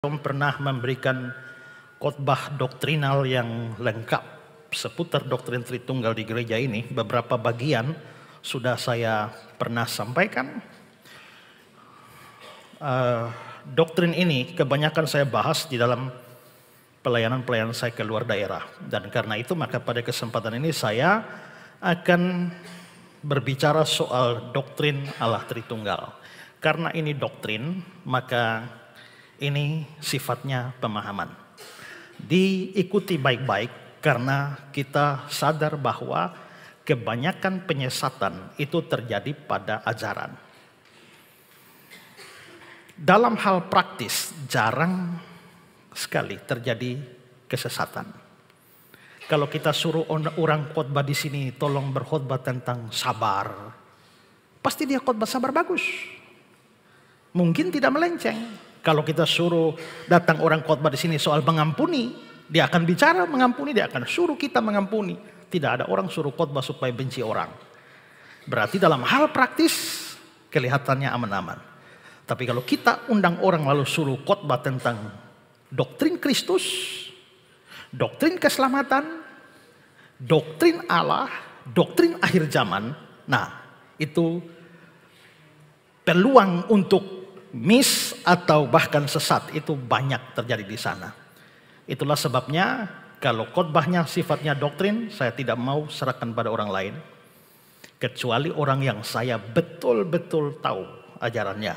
Pernah memberikan khotbah doktrinal yang lengkap seputar doktrin Tritunggal di gereja ini. Beberapa bagian sudah saya pernah sampaikan. Doktrin ini kebanyakan saya bahas di dalam pelayanan-pelayanan saya ke luar daerah. Dan karena itu maka pada kesempatan ini saya akan berbicara soal doktrin Allah Tritunggal. Karena ini doktrin, maka ini sifatnya pemahaman. Diikuti baik-baik karena kita sadar bahwa kebanyakan penyesatan itu terjadi pada ajaran. Dalam hal praktis jarang sekali terjadi kesesatan. Kalau kita suruh orang khotbah di sini tolong berkhotbah tentang sabar, pasti dia khotbah sabar bagus. Mungkin tidak melenceng. Kalau kita suruh datang orang khotbah di sini soal mengampuni, dia akan bicara mengampuni, dia akan suruh kita mengampuni. Tidak ada orang suruh khotbah supaya benci orang. Berarti dalam hal praktis kelihatannya aman-aman. Tapi kalau kita undang orang lalu suruh khotbah tentang doktrin Kristus, doktrin keselamatan, doktrin Allah, doktrin akhir zaman, nah itu peluang untuk miss atau bahkan sesat itu banyak terjadi di sana. Itulah sebabnya kalau khotbahnya sifatnya doktrin, saya tidak mau serahkan pada orang lain. Kecuali orang yang saya betul-betul tahu ajarannya.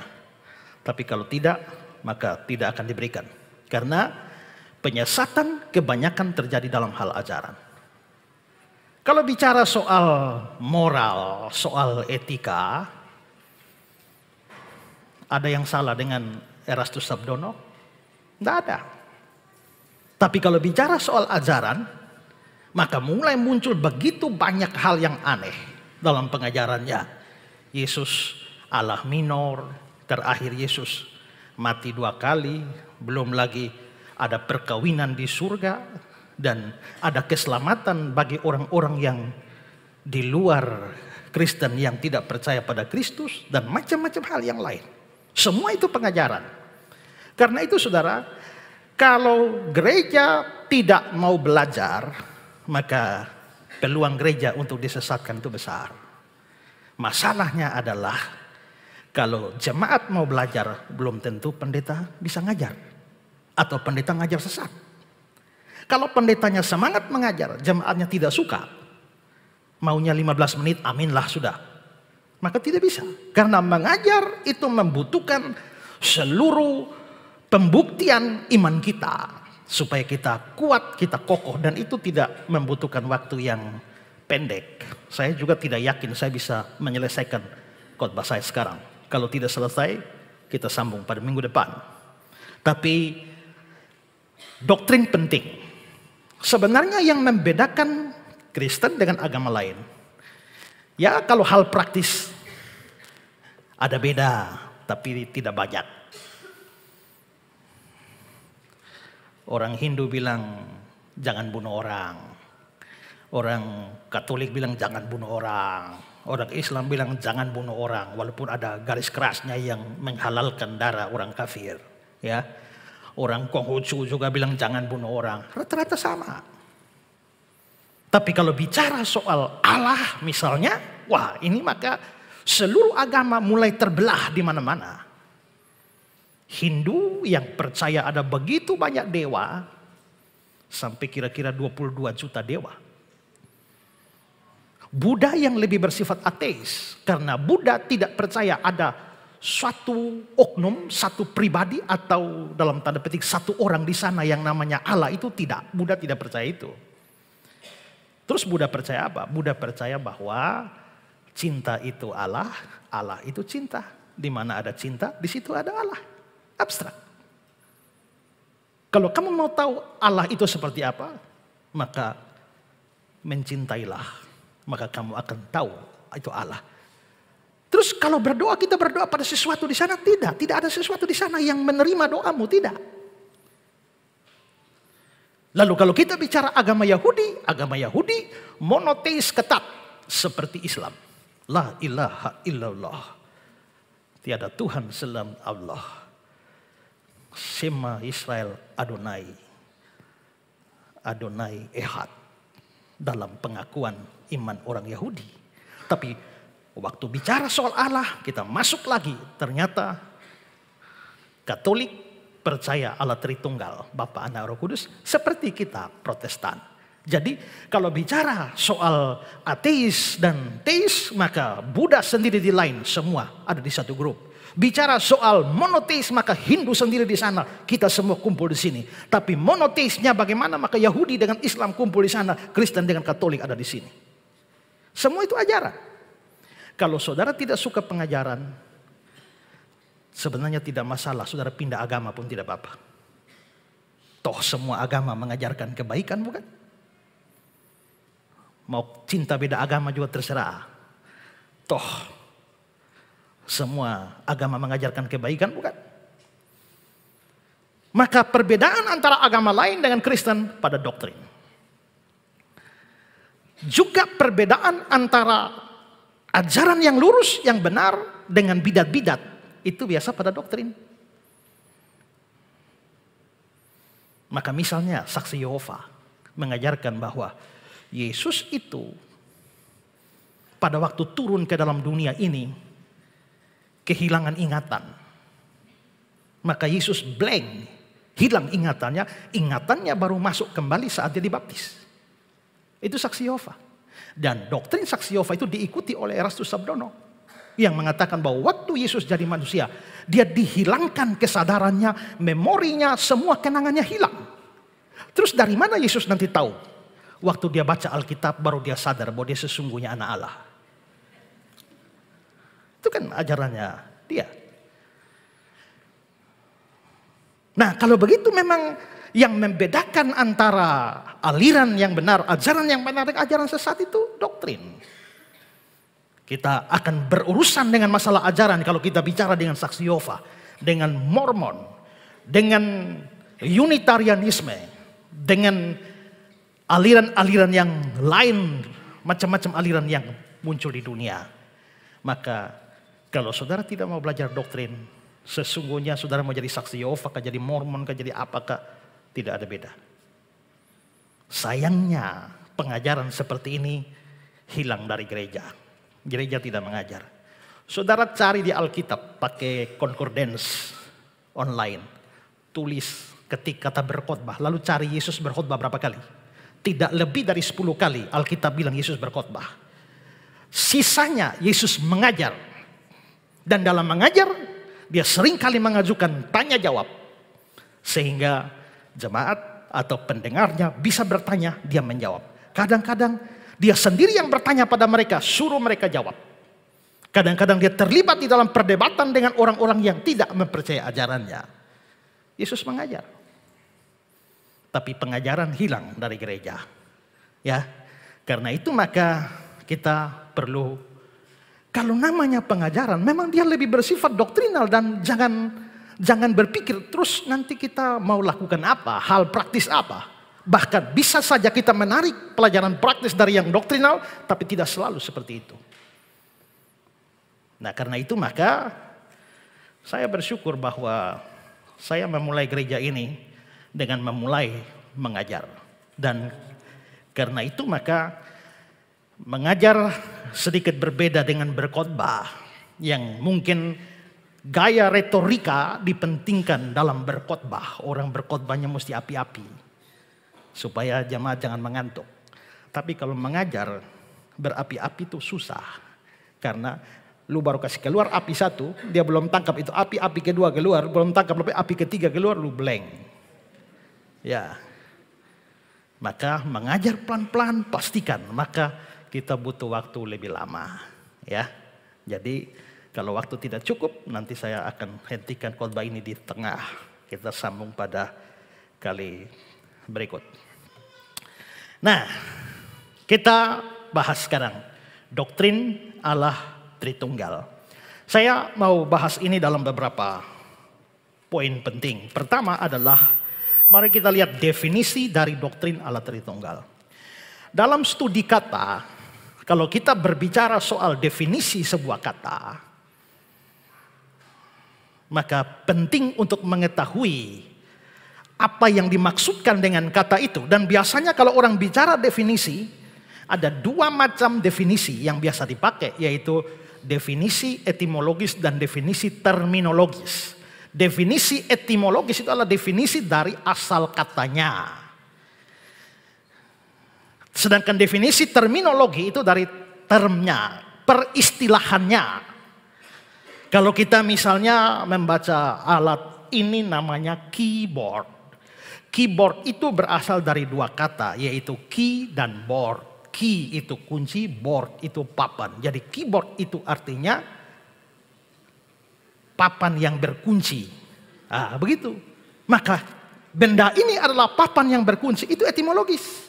Tapi kalau tidak, maka tidak akan diberikan. Karena penyesatan kebanyakan terjadi dalam hal ajaran. Kalau bicara soal moral, soal etika, ada yang salah dengan Erastus Sabdono? Tidak ada. Tapi kalau bicara soal ajaran, maka mulai muncul begitu banyak hal yang aneh dalam pengajarannya. Yesus Allah minor, terakhir Yesus mati 2 kali, belum lagi ada perkawinan di surga, dan ada keselamatan bagi orang-orang yang di luar Kristen yang tidak percaya pada Kristus, dan macam-macam hal yang lain. Semua itu pengajaran. Karena itu saudara, kalau gereja tidak mau belajar, maka peluang gereja untuk disesatkan itu besar. Masalahnya adalah kalau jemaat mau belajar, belum tentu pendeta bisa ngajar. Atau pendeta ngajar sesat. Kalau pendetanya semangat mengajar, jemaatnya tidak suka, maunya 15 menit, aminlah sudah. Maka tidak bisa. Karena mengajar itu membutuhkan seluruh pembuktian iman kita. Supaya kita kuat, kita kokoh. Dan itu tidak membutuhkan waktu yang pendek. Saya juga tidak yakin saya bisa menyelesaikan khotbah saya sekarang. Kalau tidak selesai, kita sambung pada minggu depan. Tapi doktrin penting. Sebenarnya yang membedakan Kristen dengan agama lain, ya kalau hal praktis ada beda, tapi tidak banyak. Orang Hindu bilang jangan bunuh orang. Orang Katolik bilang jangan bunuh orang. Orang Islam bilang jangan bunuh orang, walaupun ada garis kerasnya yang menghalalkan darah orang kafir. Ya, orang Konghucu juga bilang jangan bunuh orang. Rata-rata sama. Tapi kalau bicara soal Allah misalnya, wah ini maka seluruh agama mulai terbelah di mana-mana. Hindu yang percaya ada begitu banyak dewa, sampai kira-kira 22 juta dewa. Buddha yang lebih bersifat ateis, karena Buddha tidak percaya ada suatu oknum, satu pribadi atau dalam tanda petik satu orang di sana yang namanya Allah, itu tidak. Buddha tidak percaya itu. Terus Buddha percaya apa? Buddha percaya bahwa cinta itu Allah, Allah itu cinta. Di mana ada cinta, di situ ada Allah. Abstrak. Kalau kamu mau tahu Allah itu seperti apa, maka mencintailah. Maka kamu akan tahu itu Allah. Terus kalau berdoa, kita berdoa pada sesuatu di sana? Tidak. Tidak ada sesuatu di sana yang menerima doamu. Tidak. Lalu kalau kita bicara agama Yahudi monoteis ketat seperti Islam. La ilaha illallah. Tiada Tuhan selain Allah. Shema Israel Adonai. Adonai Ehad. Dalam pengakuan iman orang Yahudi. Tapi waktu bicara soal Allah, kita masuk lagi. Ternyata Katolik percaya Allah Tritunggal, Bapa, Anak, Roh Kudus, seperti kita Protestan. Jadi kalau bicara soal ateis dan teis, maka Buddha sendiri di lain, semua ada di satu grup. Bicara soal monoteis, maka Hindu sendiri di sana, kita semua kumpul di sini. Tapi monoteisnya bagaimana, maka Yahudi dengan Islam kumpul di sana, Kristen dengan Katolik ada di sini. Semua itu ajaran. Kalau saudara tidak suka pengajaran, sebenarnya tidak masalah, saudara pindah agama pun tidak apa-apa. Toh semua agama mengajarkan kebaikan, bukan? Mau cinta beda agama juga terserah. Toh semua agama mengajarkan kebaikan, bukan? Maka perbedaan antara agama lain dengan Kristen pada doktrin. Juga perbedaan antara ajaran yang lurus, yang benar dengan bidat-bidat. Itu biasa pada doktrin. Maka misalnya saksi Yehova mengajarkan bahwa Yesus itu pada waktu turun ke dalam dunia ini kehilangan ingatan. Maka Yesus blank, hilang ingatannya. Ingatannya baru masuk kembali saat dia dibaptis. Itu saksi Yehova. Dan doktrin saksi Yehova itu diikuti oleh Erastus Sabdono, yang mengatakan bahwa waktu Yesus jadi manusia, dia dihilangkan kesadarannya, memorinya, semua kenangannya hilang. Terus dari mana Yesus nanti tahu? Waktu dia baca Alkitab baru dia sadar bahwa dia sesungguhnya anak Allah. Itu kan ajarannya dia. Nah kalau begitu memang yang membedakan antara aliran yang benar, ajaran yang benar dengan ajaran sesat itu doktrin. Kita akan berurusan dengan masalah ajaran kalau kita bicara dengan saksi Yehova, dengan Mormon, dengan Unitarianisme, dengan aliran-aliran yang lain, macam-macam aliran yang muncul di dunia. Maka kalau saudara tidak mau belajar doktrin, sesungguhnya saudara mau jadi saksi Yehova, kah jadi Mormon, kah jadi apakah, tidak ada beda. Sayangnya pengajaran seperti ini hilang dari gereja. Gereja tidak mengajar. Saudara cari di Alkitab pakai concordance online. Tulis ketik kata berkhotbah, lalu cari Yesus berkhotbah berapa kali. Tidak lebih dari 10 kali Alkitab bilang Yesus berkhotbah. Sisanya Yesus mengajar. Dan dalam mengajar, dia sering kali mengajukan tanya jawab. Sehingga jemaat atau pendengarnya bisa bertanya, dia menjawab. Kadang-kadang dia sendiri yang bertanya pada mereka, suruh mereka jawab. Kadang-kadang dia terlibat di dalam perdebatan dengan orang-orang yang tidak mempercayai ajarannya. Yesus mengajar. Tapi pengajaran hilang dari gereja. Ya. Karena itu maka kita perlu, kalau namanya pengajaran memang dia lebih bersifat doktrinal, dan jangan berpikir terus nanti kita mau lakukan apa, hal praktis apa. Bahkan bisa saja kita menarik pelajaran praktis dari yang doktrinal, tapi tidak selalu seperti itu. Nah, karena itu maka saya bersyukur bahwa saya memulai gereja ini dengan memulai mengajar. Dan karena itu maka mengajar sedikit berbeda dengan berkhotbah, yang mungkin gaya retorika dipentingkan dalam berkhotbah. Orang berkhotbahnya mesti api-api supaya jemaat jangan mengantuk. Tapi kalau mengajar berapi-api itu susah, karena lu baru kasih keluar api satu, dia belum tangkap itu api kedua keluar, belum tangkap api ketiga keluar, lu blank. Ya, maka mengajar pelan-pelan pastikan, maka kita butuh waktu lebih lama. Ya, jadi kalau waktu tidak cukup, nanti saya akan hentikan khotbah ini di tengah. Kita sambung pada kali berikut. Nah, kita bahas sekarang doktrin Allah Tritunggal. Saya mau bahas ini dalam beberapa poin penting. Pertama adalah, mari kita lihat definisi dari doktrin Allah Tritunggal. Dalam studi kata, kalau kita berbicara soal definisi sebuah kata, Maka penting untuk mengetahui apa yang dimaksudkan dengan kata itu. Dan biasanya kalau orang bicara definisi, ada dua macam definisi yang biasa dipakai, yaitu definisi etimologis dan definisi terminologis. Definisi etimologis itu adalah definisi dari asal katanya. Sedangkan definisi terminologi itu dari termnya, peristilahannya. Kalau kita misalnya membaca alat ini namanya keyboard. Keyboard itu berasal dari dua kata, yaitu key dan board. Key itu kunci, board itu papan. Jadi keyboard itu artinya papan yang berkunci. Nah, begitu. Maka benda ini adalah papan yang berkunci, itu etimologis.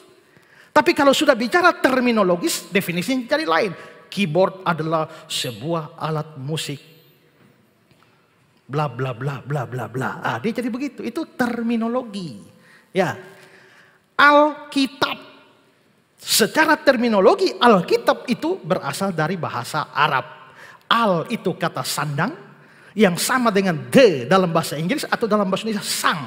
Tapi kalau sudah bicara terminologis, definisinya jadi lain. Keyboard adalah sebuah alat musik. Bla bla bla bla bla bla. Ah, dia jadi begitu. Itu terminologi. Ya, Alkitab. Secara terminologi, Alkitab itu berasal dari bahasa Arab. Al itu kata sandang, yang sama dengan the dalam bahasa Inggris atau dalam bahasa Indonesia sang.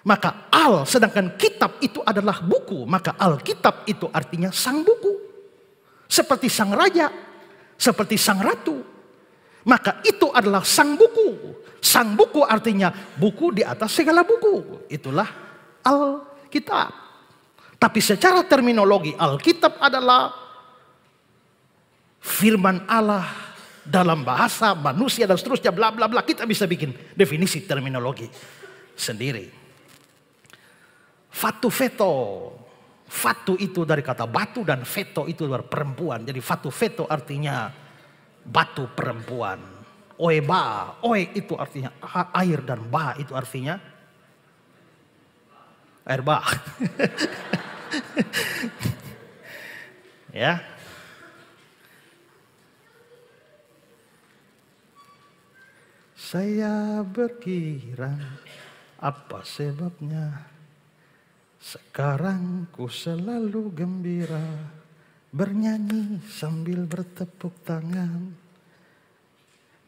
Maka al, sedangkan kitab itu adalah buku. Maka Alkitab itu artinya sang buku. Seperti sang raja, seperti sang ratu. Maka itu adalah sang buku. Sang buku artinya buku di atas segala buku. Itulah Alkitab. Tapi secara terminologi, Alkitab adalah firman Allah dalam bahasa manusia dan seterusnya, bla bla bla. Kita bisa bikin definisi terminologi sendiri. Fatu veto. Fatu itu dari kata batu dan veto itu dari perempuan. Jadi fatu veto artinya batu perempuan. Oeba, oe itu artinya air dan ba itu artinya air bah. Ya. Saya berkira apa sebabnya sekarang ku selalu gembira bernyanyi sambil bertepuk tangan.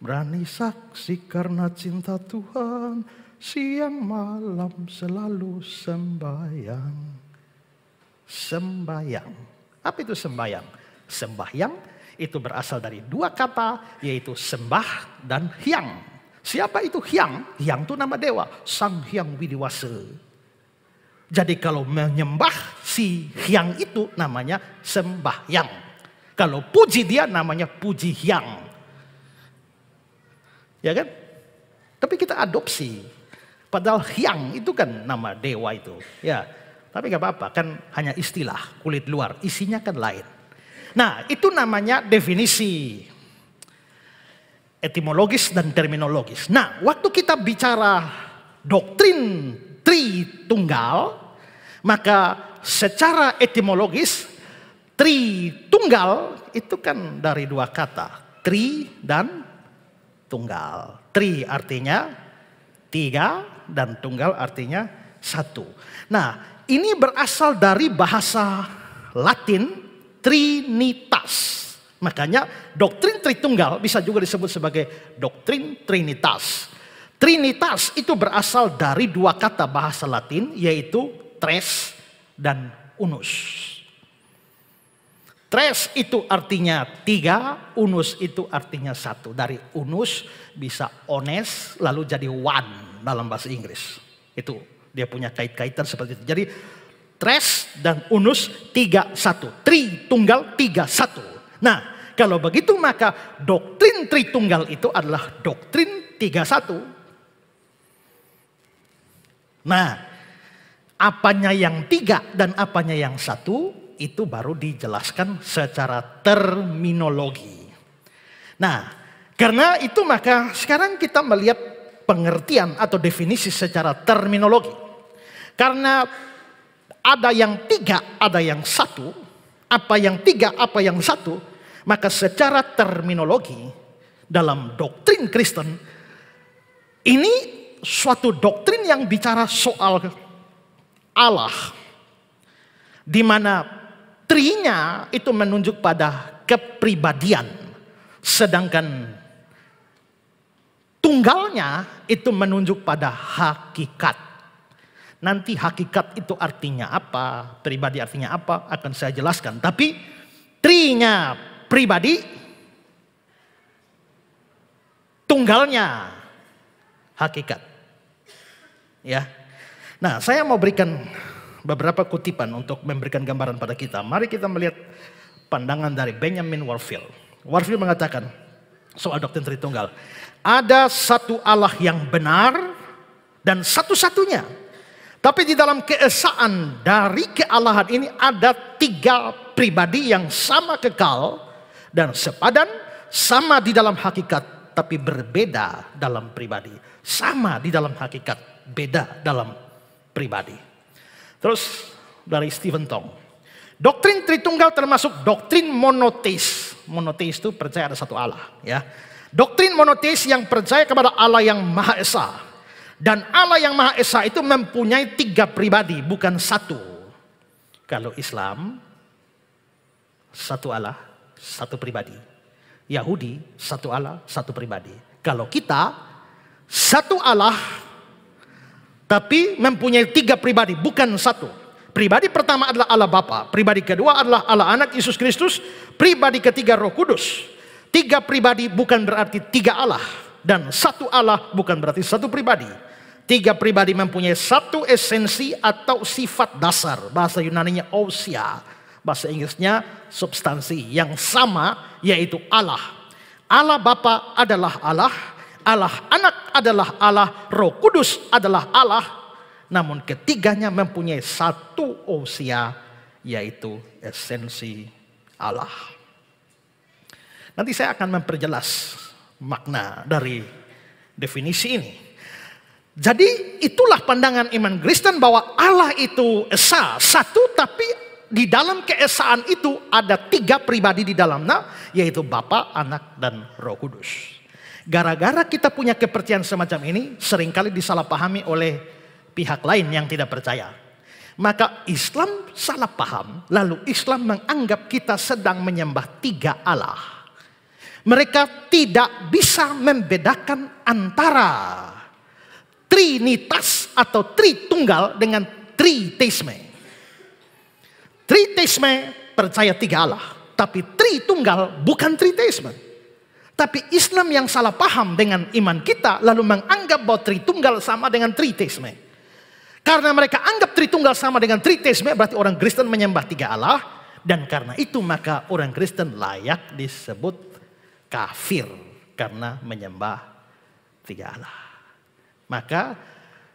Berani saksi karena cinta Tuhan, siang malam selalu sembahyang. Sembahyang. Apa itu sembahyang? Sembahyang itu berasal dari dua kata, yaitu sembah dan hyang. Siapa itu hyang? Hyang itu nama dewa, Sang Hyang Widiwasa. Jadi kalau menyembah si hyang itu namanya sembahyang. Kalau puji dia namanya puji hyang. Ya kan? Tapi kita adopsi. Padahal hyang itu kan nama dewa itu. Ya, tapi gak apa-apa, kan hanya istilah, kulit luar. Isinya kan lain. Nah, itu namanya definisi etimologis dan terminologis. Nah, waktu kita bicara doktrin Tritunggal, maka secara etimologis Tritunggal itu kan dari dua kata. Tri dan tunggal. Tri artinya tiga dan tunggal artinya satu. Nah, ini berasal dari bahasa Latin Trinitas. Makanya doktrin Tritunggal bisa juga disebut sebagai doktrin Trinitas. Trinitas itu berasal dari dua kata bahasa Latin, yaitu tres dan unus. Tres itu artinya tiga, unus itu artinya satu. Dari unus bisa ones, lalu jadi one dalam bahasa Inggris. Itu dia punya kait-kaitan seperti itu. Jadi tres dan unus tiga satu. Tritunggal tiga satu. Nah, kalau begitu maka doktrin Tritunggal itu adalah doktrin tiga satu. Nah, apanya yang tiga dan apanya yang satu, itu baru dijelaskan secara terminologi. Nah, karena itu maka sekarang kita melihat pengertian atau definisi secara terminologi. Karena ada yang tiga, ada yang satu. Apa yang tiga, apa yang satu. Maka secara terminologi dalam doktrin Kristen, ini suatu doktrin yang bicara soal Allah. Di mana trinya itu menunjuk pada kepribadian. Sedangkan Tunggalnya itu menunjuk pada hakikat. Nanti hakikat itu artinya apa, pribadi artinya apa, akan saya jelaskan. Tapi trinya pribadi, tunggalnya hakikat. Ya. Nah, saya mau berikan beberapa kutipan untuk memberikan gambaran pada kita. Mari kita melihat pandangan dari Benjamin Warfield. Warfield mengatakan soal doktrin Tritunggal. Ada satu Allah yang benar dan satu-satunya. Tapi di dalam keesaan dari kealahan ini ada 3 pribadi yang sama kekal dan sepadan, sama di dalam hakikat tapi berbeda dalam pribadi. Sama di dalam hakikat, beda dalam pribadi. Terus dari Stephen Tong. Doktrin Tritunggal termasuk doktrin monoteis. Monoteis itu percaya ada satu Allah, ya. Doktrin monoteis yang percaya kepada Allah yang Maha Esa. Dan Allah yang Maha Esa itu mempunyai 3 pribadi, bukan satu. Kalau Islam, satu Allah, satu pribadi. Yahudi, satu Allah, satu pribadi. Kalau kita, satu Allah, tapi mempunyai 3 pribadi, bukan satu. Pribadi pertama adalah Allah Bapa, pribadi kedua adalah Allah Anak Yesus Kristus, pribadi ketiga Roh Kudus. 3 pribadi bukan berarti 3 Allah. Dan satu Allah bukan berarti satu pribadi. 3 pribadi mempunyai satu esensi atau sifat dasar. Bahasa Yunaninya ousia. Bahasa Inggrisnya substansi yang sama, yaitu Allah. Allah Bapa adalah Allah. Allah Anak adalah Allah. Roh Kudus adalah Allah. Namun ketiganya mempunyai satu ousia, yaitu esensi Allah. Nanti saya akan memperjelas makna dari definisi ini. Jadi itulah pandangan iman Kristen bahwa Allah itu esa, satu, tapi di dalam keesaan itu ada 3 pribadi di dalamnya, yaitu Bapa, Anak, dan Roh Kudus. Gara-gara kita punya kepercayaan semacam ini, seringkali disalahpahami oleh pihak lain yang tidak percaya. Maka Islam salah paham, lalu Islam menganggap kita sedang menyembah 3 Allah. Mereka tidak bisa membedakan antara Trinitas atau Tritunggal dengan Triteisme. Triteisme percaya 3 Allah, tapi Tritunggal bukan Triteisme. Tapi Islam yang salah paham dengan iman kita lalu menganggap bahwa Tritunggal sama dengan Triteisme. Karena mereka anggap Tritunggal sama dengan Triteisme, berarti orang Kristen menyembah 3 Allah, dan karena itu maka orang Kristen layak disebut kafir karena menyembah 3 Allah. Maka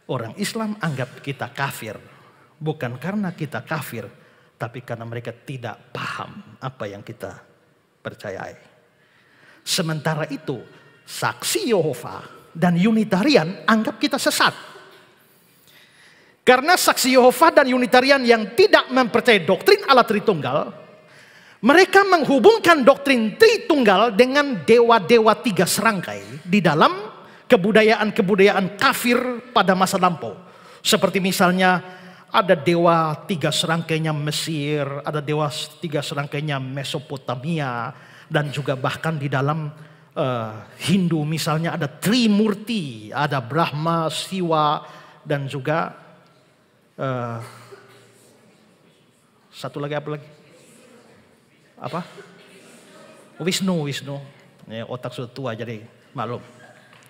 orang Islam anggap kita kafir bukan karena kita kafir, tapi karena mereka tidak paham apa yang kita percayai. Sementara itu, Saksi Yehova dan Unitarian anggap kita sesat. Karena Saksi Yehova dan Unitarian yang tidak mempercayai doktrin Allah Tritunggal, mereka menghubungkan doktrin Tritunggal dengan dewa-dewa 3 serangkai di dalam kebudayaan-kebudayaan kafir pada masa lampau. Seperti misalnya ada dewa 3 serangkainya Mesir, ada dewa 3 serangkainya Mesopotamia, dan juga bahkan di dalam Hindu misalnya ada Trimurti, ada Brahma, Siwa, dan juga satu lagi apa lagi? Apa? Wisnu. Ya, otak sudah tua jadi maklum.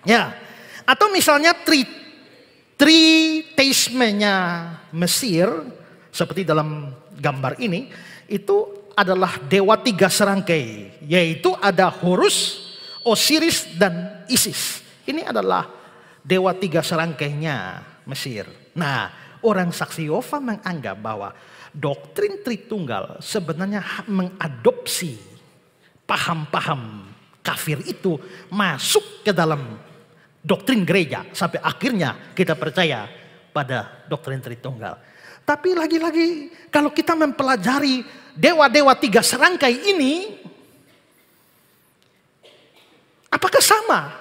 Ya, atau misalnya Triteismenya Mesir, seperti dalam gambar ini, itu adalah dewa 3 serangkai, yaitu ada Horus, Osiris, dan Isis. Ini adalah dewa 3 serangkainya Mesir. Nah, orang Saksi Yehova menganggap bahwa doktrin Tritunggal sebenarnya mengadopsi paham-paham kafir itu masuk ke dalam doktrin gereja. Sampai akhirnya kita percaya pada doktrin Tritunggal. Tapi lagi-lagi kalau kita mempelajari dewa-dewa 3 serangkai ini, apakah sama?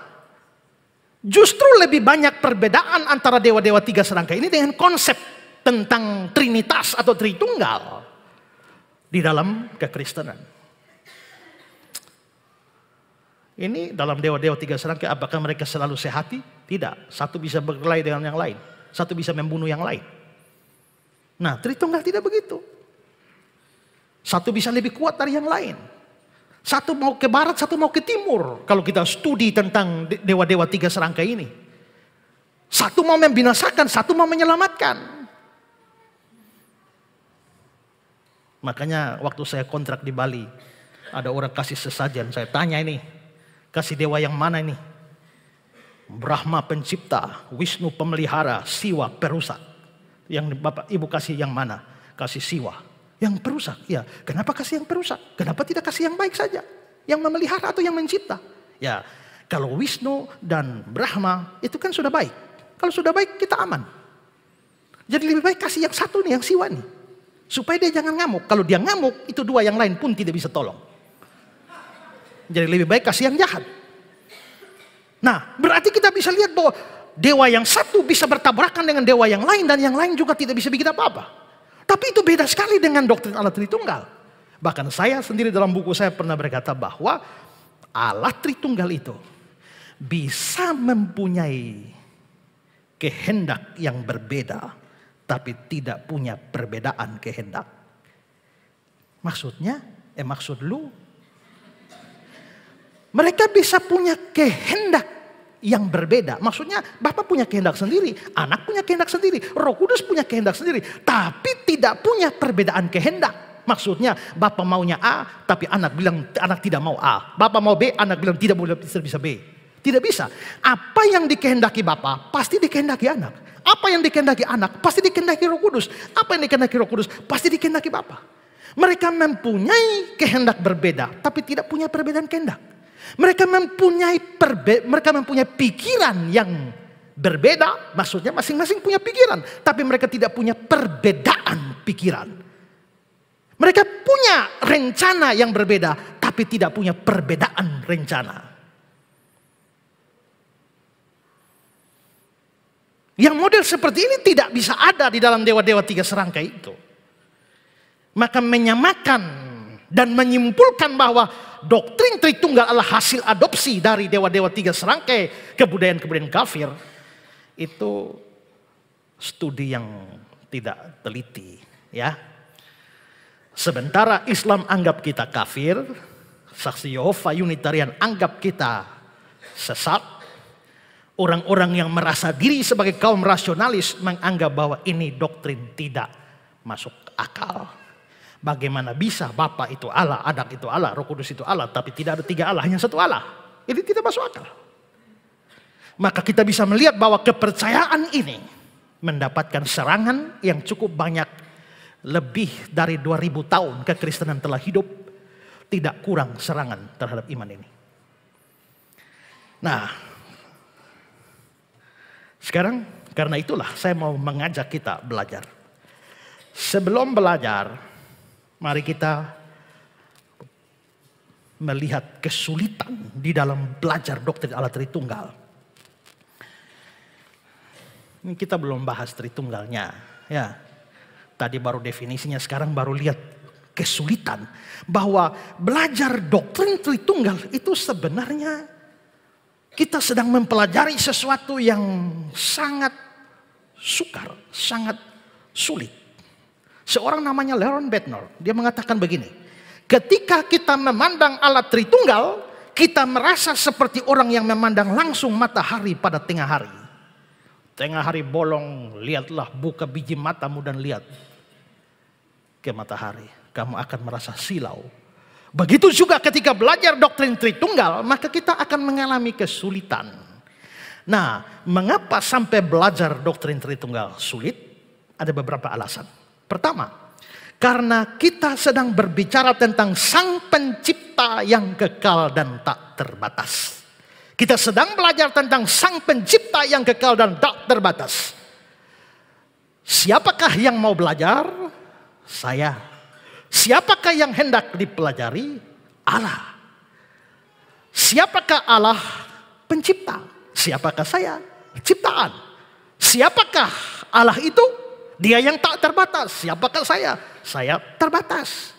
Justru lebih banyak perbedaan antara dewa-dewa 3 serangkai ini dengan konsep tentang Trinitas atau Tritunggal di dalam kekristenan. Ini dalam dewa-dewa tiga serangkai, apakah mereka selalu sehati? Tidak. Satu bisa berkelahi dengan yang lain. Satu bisa membunuh yang lain. Nah, Tritunggal tidak begitu. Satu bisa lebih kuat dari yang lain. Satu mau ke barat, satu mau ke timur. Kalau kita studi tentang dewa-dewa tiga serangkai ini. Satu mau membinasakan, satu mau menyelamatkan. Makanya waktu saya kontrak di Bali, ada orang kasih sesajen. Saya tanya ini, kasih dewa yang mana ini? Brahma pencipta, Wisnu pemelihara, Siwa perusak. Yang Bapak Ibu kasih yang mana? Kasih Siwa. Yang perusak, ya. Kenapa kasih yang perusak? Kenapa tidak kasih yang baik saja? Yang memelihara atau yang mencipta? Ya, kalau Wisnu dan Brahma itu kan sudah baik. Kalau sudah baik kita aman. Jadi lebih baik kasih yang satu nih, yang Siwa nih. Supaya dia jangan ngamuk. Kalau dia ngamuk, itu dua yang lain pun tidak bisa tolong. Jadi lebih baik kasih yang jahat. Nah, berarti kita bisa lihat bahwa dewa yang satu bisa bertabrakan dengan dewa yang lain, dan yang lain juga tidak bisa bikin apa-apa. Tapi itu beda sekali dengan doktrin Allah Tritunggal. Bahkan saya sendiri dalam buku saya pernah berkata bahwa Allah Tritunggal itu bisa mempunyai kehendak yang berbeda, tapi tidak punya perbedaan kehendak. Maksudnya, maksud lu, mereka bisa punya kehendak yang berbeda. Maksudnya Bapak punya kehendak sendiri, anak punya kehendak sendiri, Roh Kudus punya kehendak sendiri, tapi tidak punya perbedaan kehendak. Maksudnya Bapak maunya A, tapi anak bilang anak tidak mau A. Bapak mau B, anak bilang tidak boleh bisa B. Tidak bisa. Apa yang dikehendaki Bapak pasti dikehendaki anak. Apa yang dikehendaki anak pasti dikehendaki Roh Kudus. Apa yang dikehendaki Roh Kudus pasti dikehendaki Bapak. Mereka mempunyai kehendak berbeda, tapi tidak punya perbedaan kehendak. Mereka mempunyai pikiran yang berbeda, maksudnya masing-masing punya pikiran, tapi mereka tidak punya perbedaan pikiran. Mereka punya rencana yang berbeda, tapi tidak punya perbedaan rencana. Yang model seperti ini tidak bisa ada di dalam dewa-dewa tiga serangkai itu. Maka menyamakan dan menyimpulkan bahwa doktrin Tritunggal adalah hasil adopsi dari dewa-dewa tiga serangkai, kebudayaan-kebudayaan kafir, itu studi yang tidak teliti, ya. Sementara Islam anggap kita kafir, Saksi Yehova Unitarian anggap kita sesat. Orang-orang yang merasa diri sebagai kaum rasionalis menganggap bahwa ini doktrin tidak masuk akal. Bagaimana bisa Bapa itu Allah, Anak itu Allah, Roh Kudus itu Allah, tapi tidak ada tiga Allah, hanya satu Allah. Ini tidak masuk akal. Maka kita bisa melihat bahwa kepercayaan ini mendapatkan serangan yang cukup banyak. Lebih dari 2000 tahun kekristenan telah hidup, tidak kurang serangan terhadap iman ini. Nah, sekarang karena itulah saya mau mengajak kita belajar. Sebelum belajar, mari kita melihat kesulitan di dalam belajar doktrin Allah Tritunggal. Ini kita belum bahas Tritunggalnya, ya. Tadi baru definisinya, sekarang baru lihat kesulitan bahwa belajar doktrin Tritunggal itu sebenarnya kita sedang mempelajari sesuatu yang sangat sukar, sangat sulit. Seorang namanya Leon Bednar, dia mengatakan begini, ketika kita memandang Allah Tritunggal, kita merasa seperti orang yang memandang langsung matahari pada tengah hari. Tengah hari bolong, lihatlah, buka biji matamu dan lihat ke matahari. Kamu akan merasa silau. Begitu juga ketika belajar doktrin Tritunggal, maka kita akan mengalami kesulitan. Nah, mengapa sampai belajar doktrin Tritunggal sulit? Ada beberapa alasan. Pertama, karena kita sedang berbicara tentang Sang Pencipta yang kekal dan tak terbatas. Kita sedang belajar tentang Sang Pencipta yang kekal dan tak terbatas. Siapakah yang mau belajar? Saya. Siapakah yang hendak dipelajari? Allah. Siapakah Allah? Pencipta. Siapakah saya? Ciptaan. Siapakah Allah itu? Dia yang tak terbatas. Siapakah saya? Saya terbatas.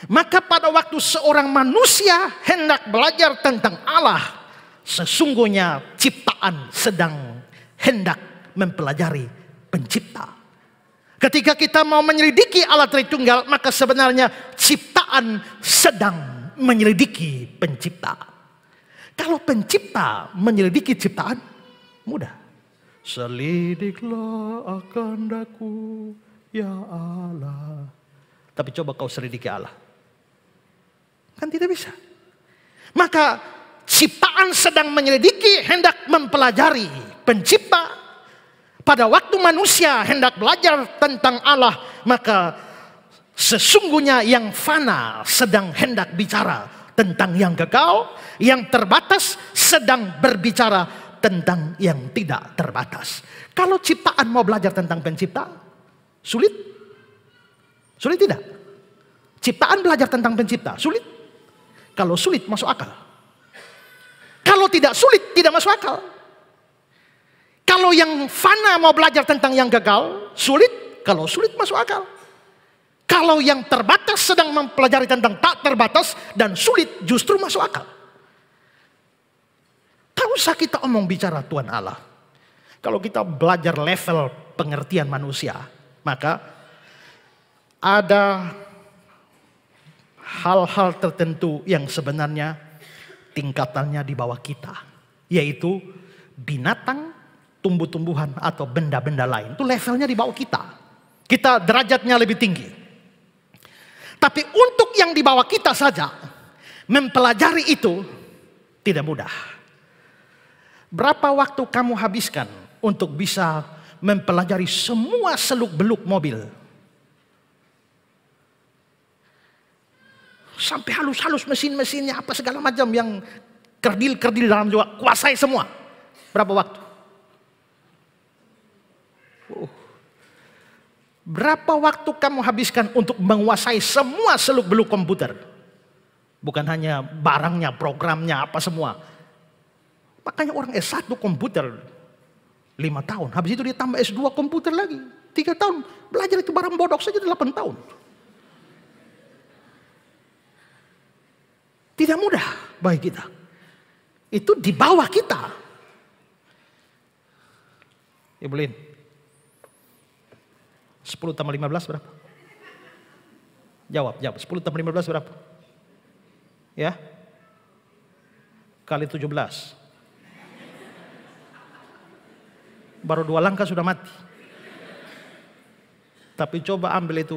Maka pada waktu seorang manusia hendak belajar tentang Allah, sesungguhnya ciptaan sedang hendak mempelajari pencipta. Ketika kita mau menyelidiki Allah Tritunggal, maka sebenarnya ciptaan sedang menyelidiki pencipta. Kalau pencipta menyelidiki ciptaan, mudah. Selidiklah akan daku, ya Allah. Tapi coba kau selidiki Allah. Kan tidak bisa. Maka ciptaan sedang menyelidiki, hendak mempelajari pencipta. Pada waktu manusia hendak belajar tentang Allah, maka sesungguhnya yang fana sedang hendak bicara tentang yang kekal, yang terbatas sedang berbicara tentang yang tidak terbatas. Kalau ciptaan mau belajar tentang pencipta, sulit? Sulit tidak? Ciptaan belajar tentang pencipta, sulit? Kalau sulit masuk akal. Kalau tidak sulit, tidak masuk akal. Kalau yang fana mau belajar tentang yang gagal, sulit. Kalau sulit masuk akal. Kalau yang terbatas sedang mempelajari tentang tak terbatas dan sulit, justru masuk akal. Tak usah kita omong bicara Tuhan Allah. Kalau kita belajar level pengertian manusia, maka ada hal-hal tertentu yang sebenarnya tingkatannya di bawah kita. Yaitu binatang, tumbuh-tumbuhan atau benda-benda lain. Itu levelnya di bawah kita. Kita derajatnya lebih tinggi. Tapi untuk yang di bawah kita saja, mempelajari itu tidak mudah. Berapa waktu kamu habiskan untuk bisa mempelajari semua seluk-beluk mobil? Sampai halus-halus mesin-mesinnya, apa segala macam yang kerdil-kerdil dalam juga, kuasai semua. Berapa waktu? Berapa waktu kamu habiskan untuk menguasai semua seluk-beluk komputer? Bukan hanya barangnya, programnya, apa semua. Makanya orang S1 komputer 5 tahun. Habis itu dia tambah S2 komputer lagi 3 tahun. Belajar itu barang bodoh saja 8 tahun. Tidak mudah bagi kita. Itu di bawah kita. Ibu Lin, 10 tambah 15 berapa? Jawab. 10 tambah 15 berapa? Ya? Kali 17. Baru 2 langkah sudah mati. Tapi coba ambil itu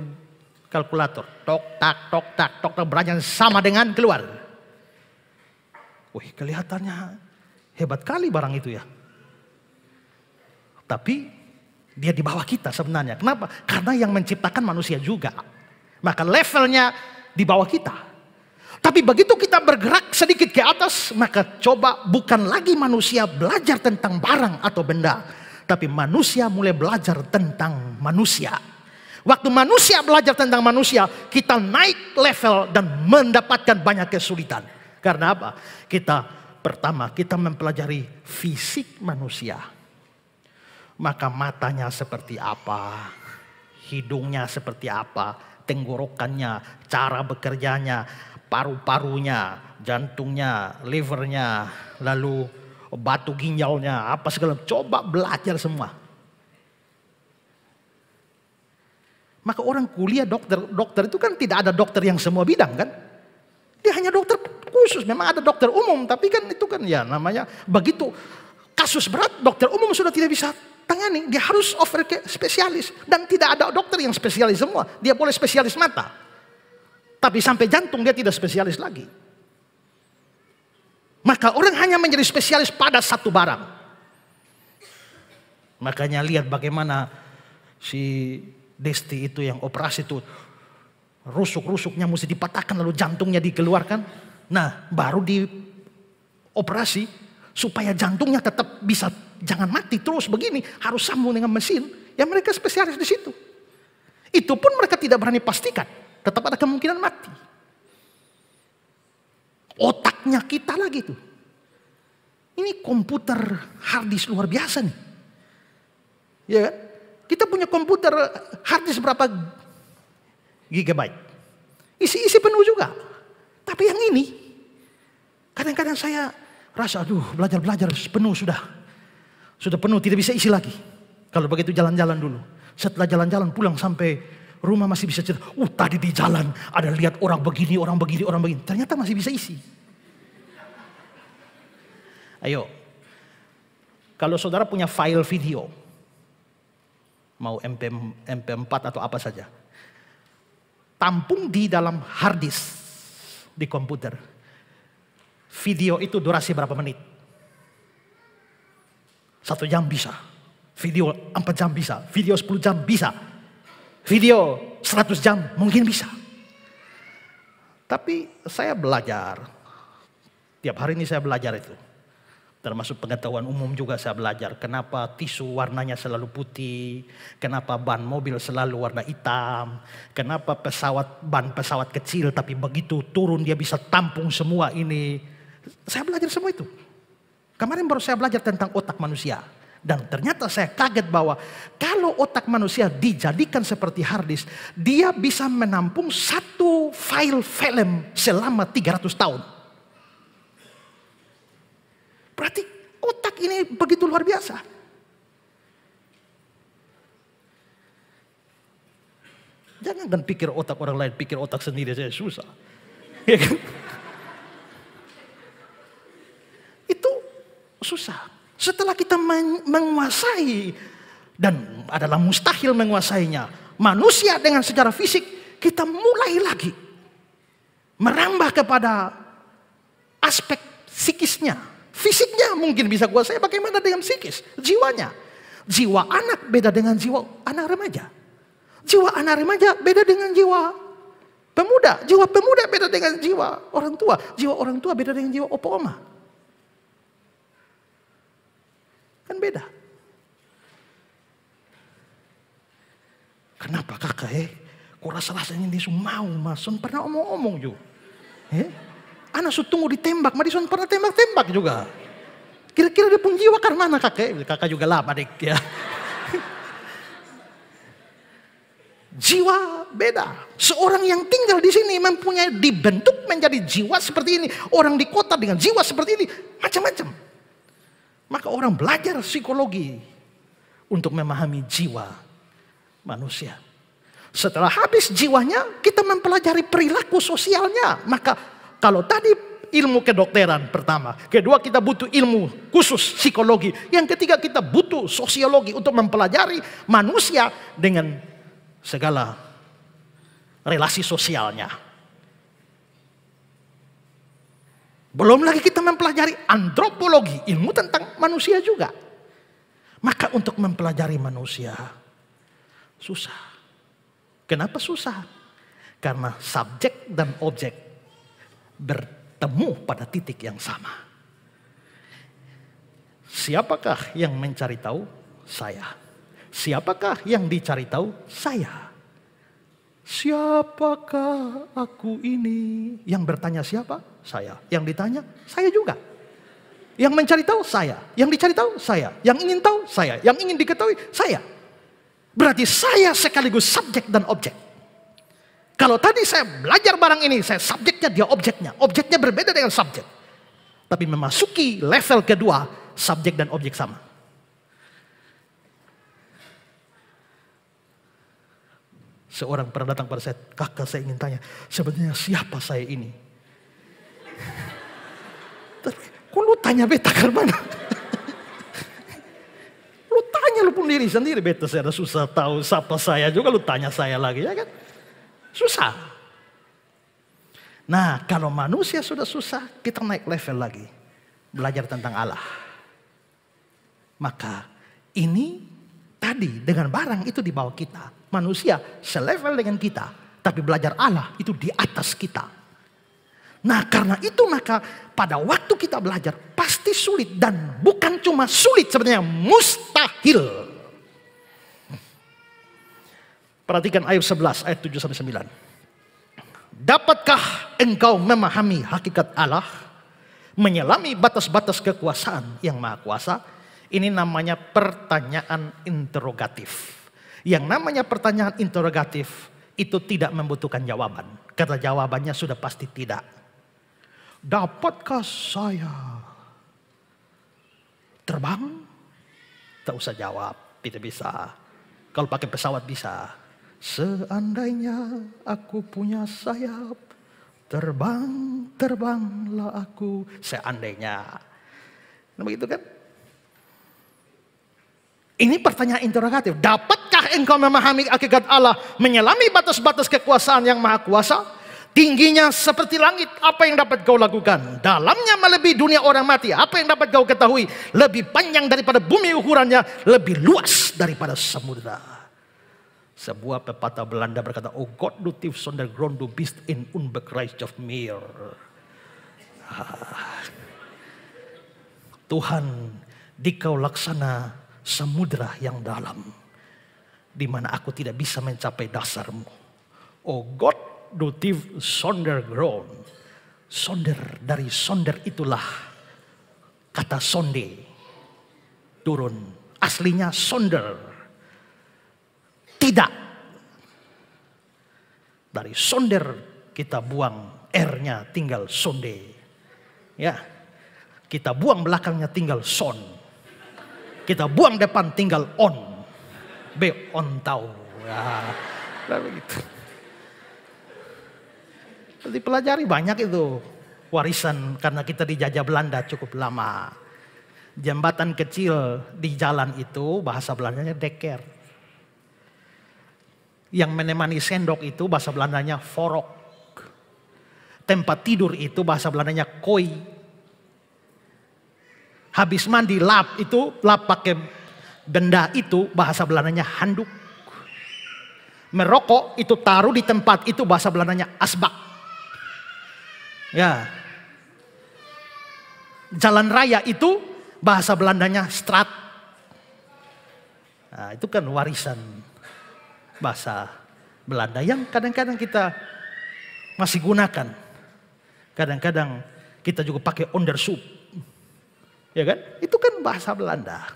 kalkulator. Tok, tak, beranjak sama dengan keluar. Wih, kelihatannya hebat kali barang itu ya. Tapi dia di bawah kita sebenarnya. Kenapa? Karena yang menciptakan manusia juga. Maka levelnya di bawah kita. Tapi begitu kita bergerak sedikit ke atas, maka coba bukan lagi manusia belajar tentang barang atau benda. Tapi manusia mulai belajar tentang manusia. Waktu manusia belajar tentang manusia, kita naik level dan mendapatkan banyak kesulitan. Karena apa? Pertama, kita mempelajari fisik manusia. Maka matanya seperti apa, hidungnya seperti apa, tenggorokannya, cara bekerjanya, paru-parunya, jantungnya, livernya, lalu batu ginjalnya, apa segala. Coba belajar semua. Maka orang kuliah dokter itu kan tidak ada dokter yang semua bidang kan. Dia hanya dokter khusus, memang ada dokter umum, tapi kan itu kan ya namanya begitu kasus berat, dokter umum sudah tidak bisa tangani, dia harus over ke spesialis. Dan tidak ada dokter yang spesialis semua. Dia boleh spesialis mata, tapi sampai jantung dia tidak spesialis lagi. Maka orang hanya menjadi spesialis pada satu barang. Makanya lihat bagaimana si Desti itu yang operasi itu, rusuk-rusuknya mesti dipatahkan lalu jantungnya dikeluarkan. Nah, baru dioperasi supaya jantungnya tetap bisa, jangan mati terus begini, harus sambung dengan mesin. Ya mereka spesialis di situ. Itu pun mereka tidak berani pastikan, tetap ada kemungkinan mati. Otaknya kita lagi tuh. Ini komputer harddisk luar biasa nih. Ya kan? Kita punya komputer harddisk berapa gigabyte? Isi-isi penuh juga. Tapi yang ini, kadang-kadang saya rasa, aduh belajar-belajar penuh sudah. Sudah penuh, tidak bisa isi lagi. Kalau begitu jalan-jalan dulu. Setelah jalan-jalan pulang sampai rumah masih bisa cerita. Tadi di jalan ada lihat orang begini, orang begini, orang begini. Ternyata masih bisa isi. Ayo, kalau saudara punya file video, mau MP4 atau apa saja, tampung di dalam hard disk di komputer. Video itu durasi berapa menit? 1 jam bisa. Video 4 jam bisa. Video 10 jam bisa. Video 100 jam mungkin bisa. Tapi saya belajar. Tiap hari ini saya belajar itu. Termasuk pengetahuan umum juga saya belajar. Kenapa tisu warnanya selalu putih. Kenapa ban mobil selalu warna hitam. Kenapa ban pesawat kecil tapi begitu turun dia bisa tampung semua ini. Saya belajar semua itu. Kemarin baru saya belajar tentang otak manusia. Dan ternyata saya kaget bahwa kalau otak manusia dijadikan seperti hard disk, dia bisa menampung satu file film selama 300 tahun. Berarti otak ini begitu luar biasa. Jangan kan pikir otak orang lain, pikir otak sendiri saya susah. Ya kan? Itu susah. Setelah kita menguasai, dan adalah mustahil menguasainya, manusia dengan secara fisik, kita mulai lagi merambah kepada aspek psikisnya. Fisiknya mungkin bisa kuasai, bagaimana dengan psikis, jiwanya. Jiwa anak beda dengan jiwa anak remaja. Jiwa anak remaja beda dengan jiwa pemuda. Jiwa pemuda beda dengan jiwa orang tua. Jiwa orang tua beda dengan jiwa opa oma. Kan beda. Kenapa kakak kok rasa-rasanya dia mau masun pernah omong-omong juga. Anak tunggu ditembak, Madison pernah tembak-tembak juga. Kira-kira dia pun jiwa karena mana kakak? Kakak juga lama dek ya. Jiwa beda. Seorang yang tinggal di sini mempunyai dibentuk menjadi jiwa seperti ini. Orang di kota dengan jiwa seperti ini, macam-macam. Maka orang belajar psikologi untuk memahami jiwa manusia. Setelah habis jiwanya, kita mempelajari perilaku sosialnya. Maka kalau tadi ilmu kedokteran pertama, kedua kita butuh ilmu khusus psikologi, yang ketiga kita butuh sosiologi untuk mempelajari manusia dengan segala relasi sosialnya. Belum lagi kita mempelajari antropologi, ilmu tentang manusia juga. Maka untuk mempelajari manusia susah. Kenapa susah? Karena subjek dan objek bertemu pada titik yang sama. Siapakah yang mencari tahu? Saya. Siapakah yang dicari tahu? Saya. Siapakah aku ini? Yang bertanya siapa? Saya. Yang ditanya? Saya juga. Yang mencari tahu? Saya. Yang dicari tahu? Saya. Yang ingin tahu? Saya. Yang ingin diketahui? Saya. Berarti saya sekaligus subjek dan objek. Kalau tadi saya belajar barang ini, saya subjeknya, dia objeknya. Objeknya berbeda dengan subjek. Tapi memasuki level kedua, subjek dan objek sama. Seorang pernah datang pada saya, kakak saya ingin tanya, sebenarnya siapa saya ini? Kok lu tanya beta ke mana? Lu tanya lu pun diri sendiri, beta saya ada susah tahu siapa saya juga, lu tanya saya lagi, ya kan? Susah. Nah, kalau manusia sudah susah, kita naik level lagi. Belajar tentang Allah. Maka ini tadi dengan barang itu di bawah kita. Manusia selevel dengan kita. Tapi belajar Allah itu di atas kita. Nah, karena itu maka pada waktu kita belajar pasti sulit. Dan bukan cuma sulit, sebenarnya mustahil. Perhatikan ayat 11, ayat 7-9. Dapatkah engkau memahami hakikat Allah? Menyelami batas-batas kekuasaan yang maha kuasa? Ini namanya pertanyaan interrogatif. Yang namanya pertanyaan interrogatif, itu tidak membutuhkan jawaban. Karena jawabannya sudah pasti tidak. Dapatkah saya terbang? Tak usah jawab, tidak bisa. Kalau pakai pesawat bisa. Seandainya aku punya sayap, terbanglah aku. Seandainya. Nah, begitu kan? Ini pertanyaan interrogatif. Dapatkah engkau memahami hakikat Allah, menyelami batas-batas kekuasaan yang maha kuasa? Tingginya seperti langit, apa yang dapat kau lakukan? Dalamnya melebihi dunia orang mati, apa yang dapat kau ketahui? Lebih panjang daripada bumi ukurannya, lebih luas daripada samudera. Sebuah pepatah Belanda berkata, "Oh God, du tief zonder grond, du bist in unbegrijpt of meer." Tuhan, dikau laksana samudera yang dalam, di mana aku tidak bisa mencapai dasarmu. Oh God, du tief zonder grond. Sonder, dari sonder itulah kata sonde turun. Aslinya sonder. Tidak. Dari sonder kita buang R-nya tinggal sonde. Ya. Kita buang belakangnya tinggal son. Kita buang depan tinggal on. B on tahu. Ya. Begitu. Dipelajari banyak itu warisan karena kita dijajah Belanda cukup lama. Jembatan kecil di jalan itu bahasa Belandanya deker. Yang menemani sendok itu bahasa Belandanya forok. Tempat tidur itu bahasa Belandanya koi. Habis mandi lap itu, lap pakai benda itu bahasa Belandanya handuk. Merokok itu taruh di tempat itu bahasa Belandanya asbak. Ya. Jalan raya itu bahasa Belandanya straat. Nah, itu kan warisan bahasa Belanda yang kadang-kadang kita masih gunakan. Kadang-kadang kita juga pakai ondersoep. Ya kan? Itu kan bahasa Belanda.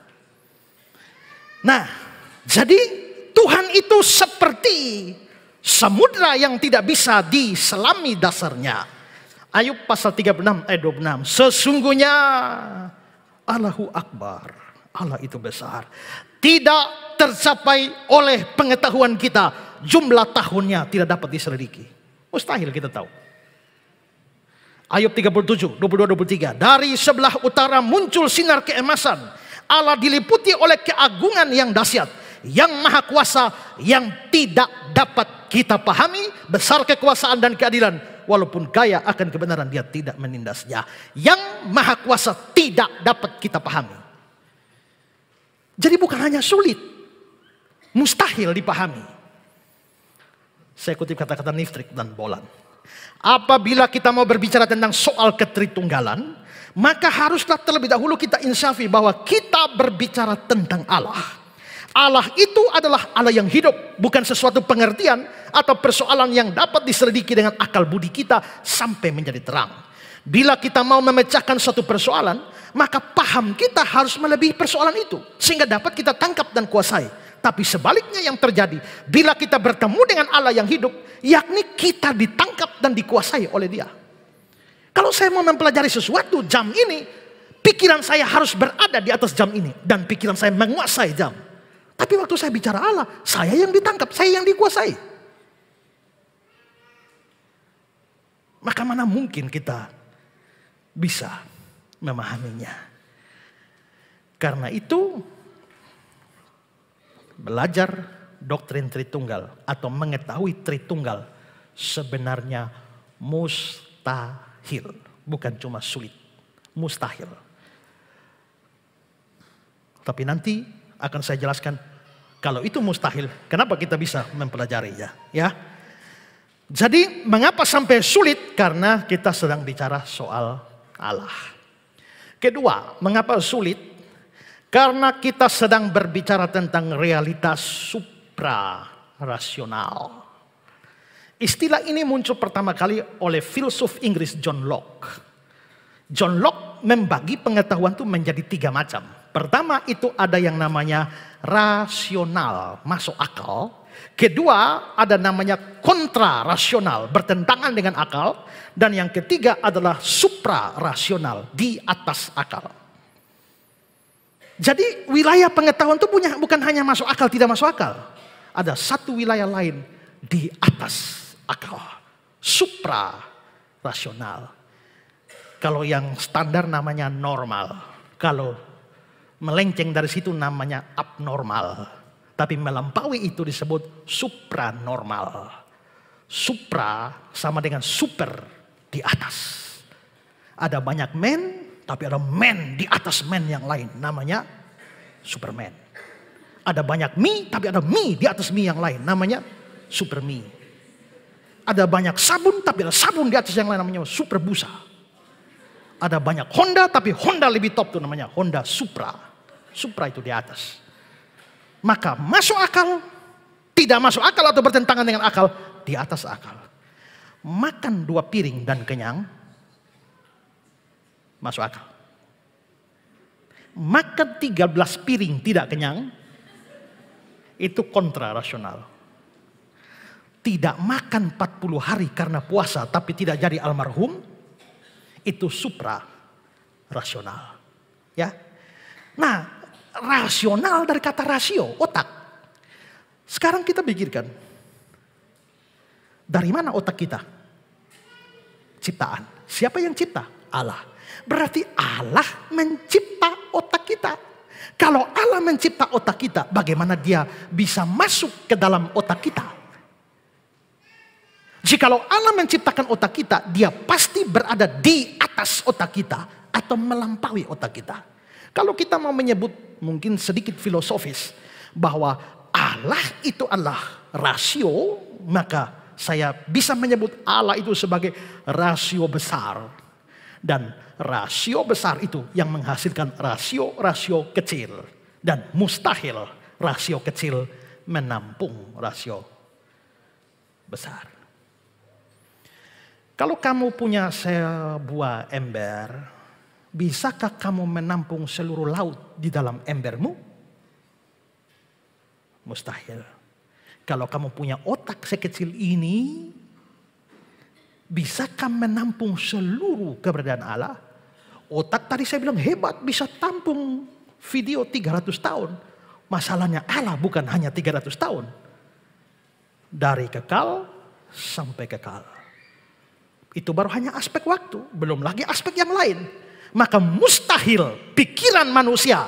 Nah, jadi Tuhan itu seperti samudra yang tidak bisa diselami dasarnya. Ayub pasal 36 ayat 26. Sesungguhnya Allahu Akbar. Allah itu besar. Tidak tercapai oleh pengetahuan kita. Jumlah tahunnya tidak dapat diselidiki. Mustahil kita tahu. Ayub 37, 22-23. Dari sebelah utara muncul sinar keemasan. Allah diliputi oleh keagungan yang dahsyat. Yang maha kuasa yang tidak dapat kita pahami. Besar kekuasaan dan keadilan. Walaupun kaya akan kebenaran, dia tidak menindasnya. Yang maha kuasa tidak dapat kita pahami. Jadi bukan hanya sulit, mustahil dipahami. Saya kutip kata-kata Niftrik dan Bolan. Apabila kita mau berbicara tentang soal ketritunggalan, maka haruslah terlebih dahulu kita insafi bahwa kita berbicara tentang Allah. Allah itu adalah Allah yang hidup, bukan sesuatu pengertian atau persoalan yang dapat diselidiki dengan akal budi kita sampai menjadi terang. Bila kita mau memecahkan suatu persoalan, maka paham kita harus melebihi persoalan itu sehingga dapat kita tangkap dan kuasai. Tapi sebaliknya yang terjadi bila kita bertemu dengan Allah yang hidup, yakni kita ditangkap dan dikuasai oleh Dia. Kalau saya mau mempelajari sesuatu jam ini, pikiran saya harus berada di atas jam ini dan pikiran saya menguasai jam. Tapi waktu saya bicara Allah, saya yang ditangkap, saya yang dikuasai. Maka mana mungkin kita bisa memahaminya. Karena itu belajar doktrin Tritunggal atau mengetahui Tritunggal sebenarnya mustahil, bukan cuma sulit, mustahil. Tapi nanti akan saya jelaskan kalau itu mustahil, kenapa kita bisa mempelajarinya, ya. Jadi mengapa sampai sulit? Karena kita sedang bicara soal Allah. Kedua, mengapa sulit? Karena kita sedang berbicara tentang realitas supra-rasional. Istilah ini muncul pertama kali oleh filsuf Inggris John Locke. John Locke membagi pengetahuan itu menjadi 3 macam. Pertama itu ada yang namanya rasional, masuk akal. Kedua, ada namanya kontra rasional, bertentangan dengan akal. Dan yang ketiga adalah supra rasional, di atas akal. Jadi wilayah pengetahuan itu bukan hanya masuk akal, tidak masuk akal. Ada satu wilayah lain di atas akal, supra rasional. Kalau yang standar namanya normal. Kalau melenceng dari situ namanya abnormal. Tapi melampaui itu disebut supranormal. Supra sama dengan super, di atas. Ada banyak men, tapi ada men di atas men yang lain. Namanya superman. Ada banyak mi, tapi ada mi di atas mi yang lain. Namanya super mi. Ada banyak sabun, tapi ada sabun di atas yang lain. Namanya super busa. Ada banyak Honda, tapi Honda lebih top tuh namanya Honda Supra. Supra itu di atas. Maka masuk akal, tidak masuk akal atau bertentangan dengan akal, di atas akal. Makan 2 piring dan kenyang, masuk akal. Makan 13 piring tidak kenyang, itu kontra rasional. Tidak makan 40 hari karena puasa tapi tidak jadi almarhum, itu supra rasional. Ya. Nah, rasional dari kata rasio, otak. Sekarang kita pikirkan, dari mana otak kita? Ciptaan. Siapa yang cipta? Allah. Berarti Allah mencipta otak kita. Kalau Allah mencipta otak kita, bagaimana dia bisa masuk ke dalam otak kita? Jikalau Allah menciptakan otak kita, dia pasti berada di atas otak kita atau melampaui otak kita. Kalau kita mau menyebut mungkin sedikit filosofis bahwa Allah itu adalah rasio, maka saya bisa menyebut Allah itu sebagai rasio besar. Dan rasio besar itu yang menghasilkan rasio-rasio kecil. Dan mustahil rasio kecil menampung rasio besar. Kalau kamu punya sebuah ember, bisakah kamu menampung seluruh laut di dalam embermu? Mustahil. Kalau kamu punya otak sekecil ini, bisakah menampung seluruh keberadaan Allah? Otak tadi saya bilang hebat, bisa tampung video 300 tahun. Masalahnya Allah bukan hanya 300 tahun. Dari kekal sampai kekal. Itu baru hanya aspek waktu, belum lagi aspek yang lain. Maka mustahil pikiran manusia,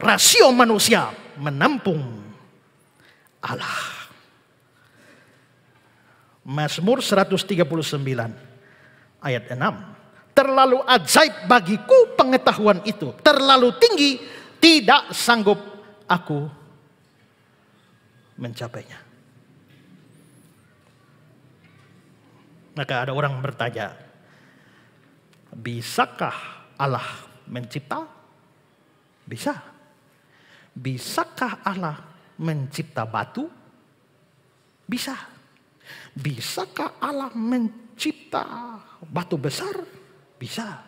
rasio manusia menampung Allah. Mazmur 139 ayat 6. Terlalu ajaib bagiku pengetahuan itu. Terlalu tinggi, tidak sanggup aku mencapainya. Maka ada orang bertanya, bisakah Allah mencipta? Bisa. Bisakah Allah mencipta batu? Bisa. Bisakah Allah mencipta batu besar? Bisa.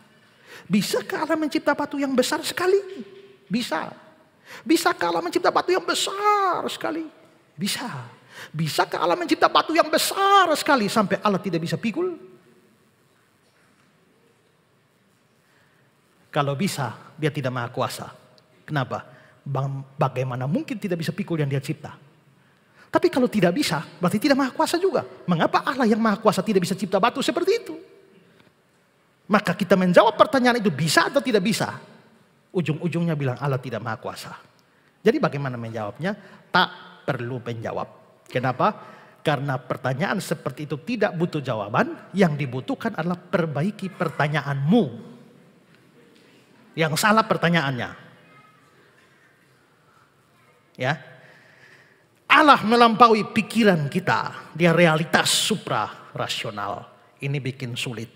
Bisakah Allah mencipta batu yang besar sekali? Bisa. Bisakah Allah mencipta batu yang besar sekali? Bisa. Bisakah Allah mencipta batu yang besar sekali sampai Allah tidak bisa pikul? Kalau bisa, dia tidak maha kuasa. Kenapa? Bagaimana mungkin tidak bisa pikul yang dia cipta? Tapi kalau tidak bisa, berarti tidak maha kuasa juga. Mengapa Allah yang maha kuasa tidak bisa cipta batu seperti itu? Maka kita menjawab pertanyaan itu bisa atau tidak bisa. Ujung-ujungnya bilang Allah tidak maha kuasa. Jadi bagaimana menjawabnya? Tak perlu menjawab. Kenapa? Karena pertanyaan seperti itu tidak butuh jawaban. Yang dibutuhkan adalah perbaiki pertanyaanmu. Yang salah pertanyaannya. Ya. Allah melampaui pikiran kita. Dia realitas supra rasional. Ini bikin sulit.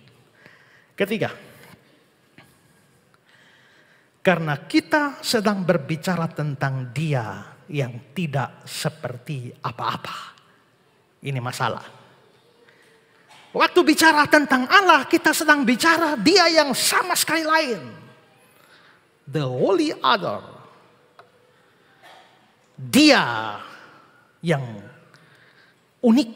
Ketiga. Karena kita sedang berbicara tentang dia yang tidak seperti apa-apa. Ini masalah. Waktu bicara tentang Allah, kita sedang bicara dia yang sama sekali lain. The Holy Other. Dia yang unik.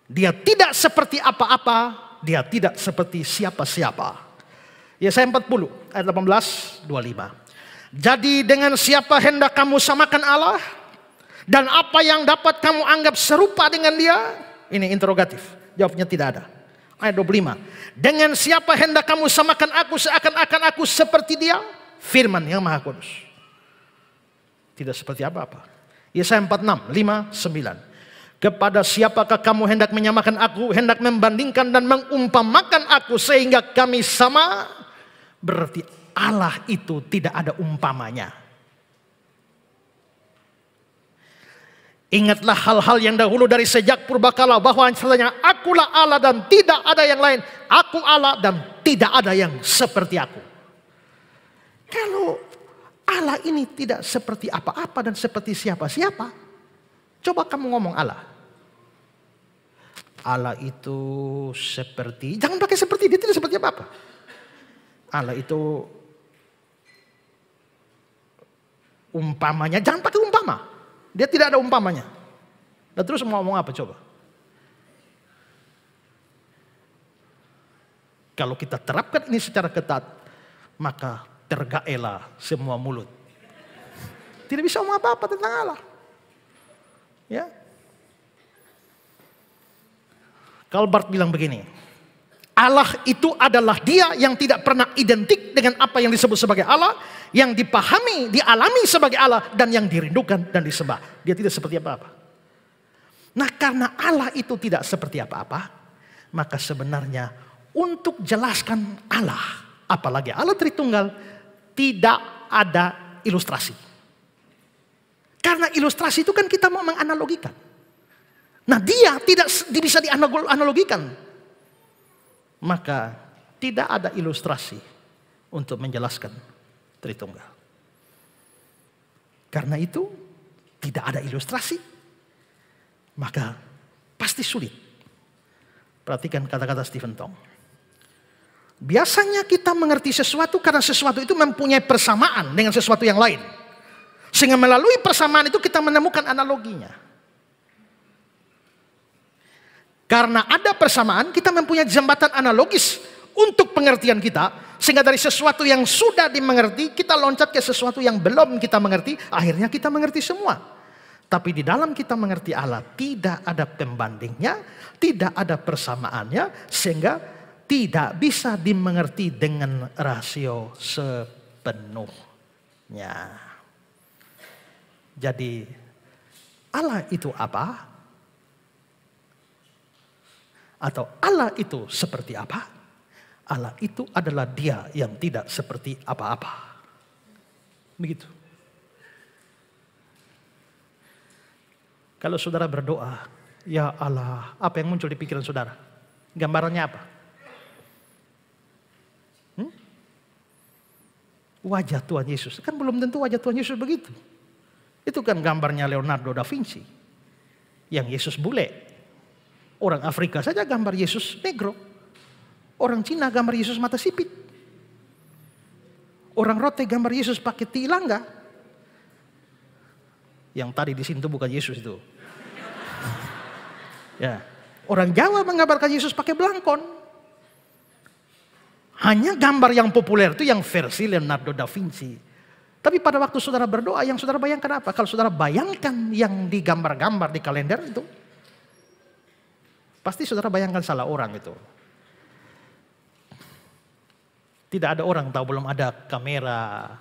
Dia tidak seperti apa-apa, dia tidak seperti siapa-siapa. Yesaya 40 ayat 18-25. Jadi dengan siapa hendak kamu samakan Allah? Dan apa yang dapat kamu anggap serupa dengan dia? Ini interrogatif. Jawabnya tidak ada. Ayat 25. Dengan siapa hendak kamu samakan aku seakan-akan aku seperti dia? Firman yang Maha Kudus. Tidak seperti apa-apa. Yesaya 46, 5, 9. Kepada siapakah kamu hendak menyamakan aku, hendak membandingkan dan mengumpamakan aku sehingga kami sama? Berarti Allah itu tidak ada umpamanya. Ingatlah hal-hal yang dahulu dari sejak purbakala, bahwa katanya akulah Allah dan tidak ada yang lain. Aku Allah dan tidak ada yang seperti aku. Kalau Allah ini tidak seperti apa-apa dan seperti siapa-siapa, coba kamu ngomong Allah. Allah itu seperti, jangan pakai seperti, dia tidak seperti apa-apa. Allah itu umpamanya, jangan pakai umpama. Dia tidak ada umpamanya. Dan terus mau ngomong apa coba? Kalau kita terapkan ini secara ketat, maka tergaelah semua mulut. Tidak bisa ngomong apa-apa tentang Allah. Ya. Calvert bilang begini, Allah itu adalah dia yang tidak pernah identik dengan apa yang disebut sebagai Allah, yang dipahami, dialami sebagai Allah, dan yang dirindukan dan disembah. Dia tidak seperti apa-apa. Nah, karena Allah itu tidak seperti apa-apa, maka sebenarnya untuk jelaskan Allah, apalagi Allah Tritunggal, tidak ada ilustrasi. Karena ilustrasi itu kan kita mau menganalogikan. Nah, dia tidak bisa dianalogikan. Maka tidak ada ilustrasi untuk menjelaskan Tritunggal. Karena itu tidak ada ilustrasi, maka pasti sulit. Perhatikan kata-kata Stephen Tong. Biasanya kita mengerti sesuatu karena sesuatu itu mempunyai persamaan dengan sesuatu yang lain. Sehingga melalui persamaan itu kita menemukan analoginya. Karena ada persamaan, kita mempunyai jembatan analogis untuk pengertian kita. Sehingga dari sesuatu yang sudah dimengerti, kita loncat ke sesuatu yang belum kita mengerti. Akhirnya kita mengerti semua. Tapi di dalam kita mengerti Allah, tidak ada pembandingnya, tidak ada persamaannya. Sehingga tidak bisa dimengerti dengan rasio sepenuhnya. Jadi Allah itu apa? Atau Allah itu seperti apa? Allah itu adalah dia yang tidak seperti apa-apa. Begitu. Kalau saudara berdoa, ya Allah, apa yang muncul di pikiran saudara? Gambarannya apa? Wajah Tuhan Yesus. Kan belum tentu wajah Tuhan Yesus begitu. Itu kan gambarnya Leonardo da Vinci. Yang Yesus bule. Orang Afrika saja gambar Yesus negro. Orang Cina gambar Yesus mata sipit. Orang Rote gambar Yesus pakai tilangga. Yang tadi di sini itu bukan Yesus itu. Ya. Orang Jawa menggambarkan Yesus pakai belangkon. Hanya gambar yang populer itu yang versi Leonardo da Vinci. Tapi pada waktu saudara berdoa, yang saudara bayangkan apa? Kalau saudara bayangkan yang digambar-gambar di kalender itu, pasti saudara bayangkan salah orang itu. Tidak ada orang tahu, belum ada kamera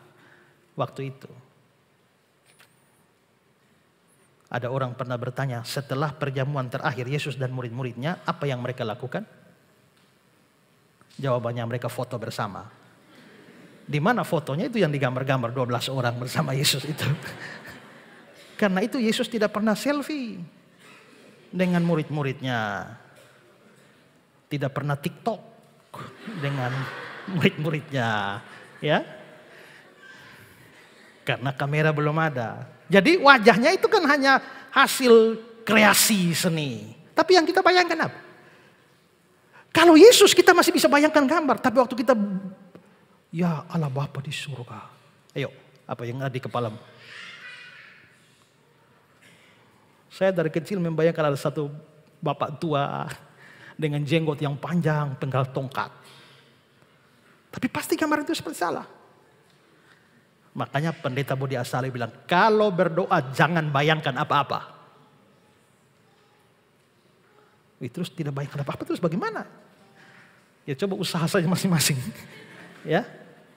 waktu itu. Ada orang pernah bertanya, setelah perjamuan terakhir Yesus dan murid-muridnya, apa yang mereka lakukan? Jawabannya, mereka foto bersama. Di mana fotonya? Itu yang digambar-gambar 12 orang bersama Yesus itu. Karena itu Yesus tidak pernah selfie dengan murid-muridnya. Tidak pernah TikTok dengan murid-muridnya, ya. Karena kamera belum ada. Jadi wajahnya itu kan hanya hasil kreasi seni. Tapi yang kita bayangkan apa? Kalau Yesus kita masih bisa bayangkan gambar, tapi waktu kita, ya Allah Bapa di surga. Ayo, apa yang ada di kepalamu? Saya dari kecil membayangkan ada satu bapak tua dengan jenggot yang panjang, penggal tongkat. Tapi pasti gambar itu seperti salah. Makanya pendeta Budi Asali bilang, kalau berdoa jangan bayangkan apa-apa. Terus tidak bayangkan apa-apa, terus bagaimana? Ya coba usaha saja masing-masing. Ya,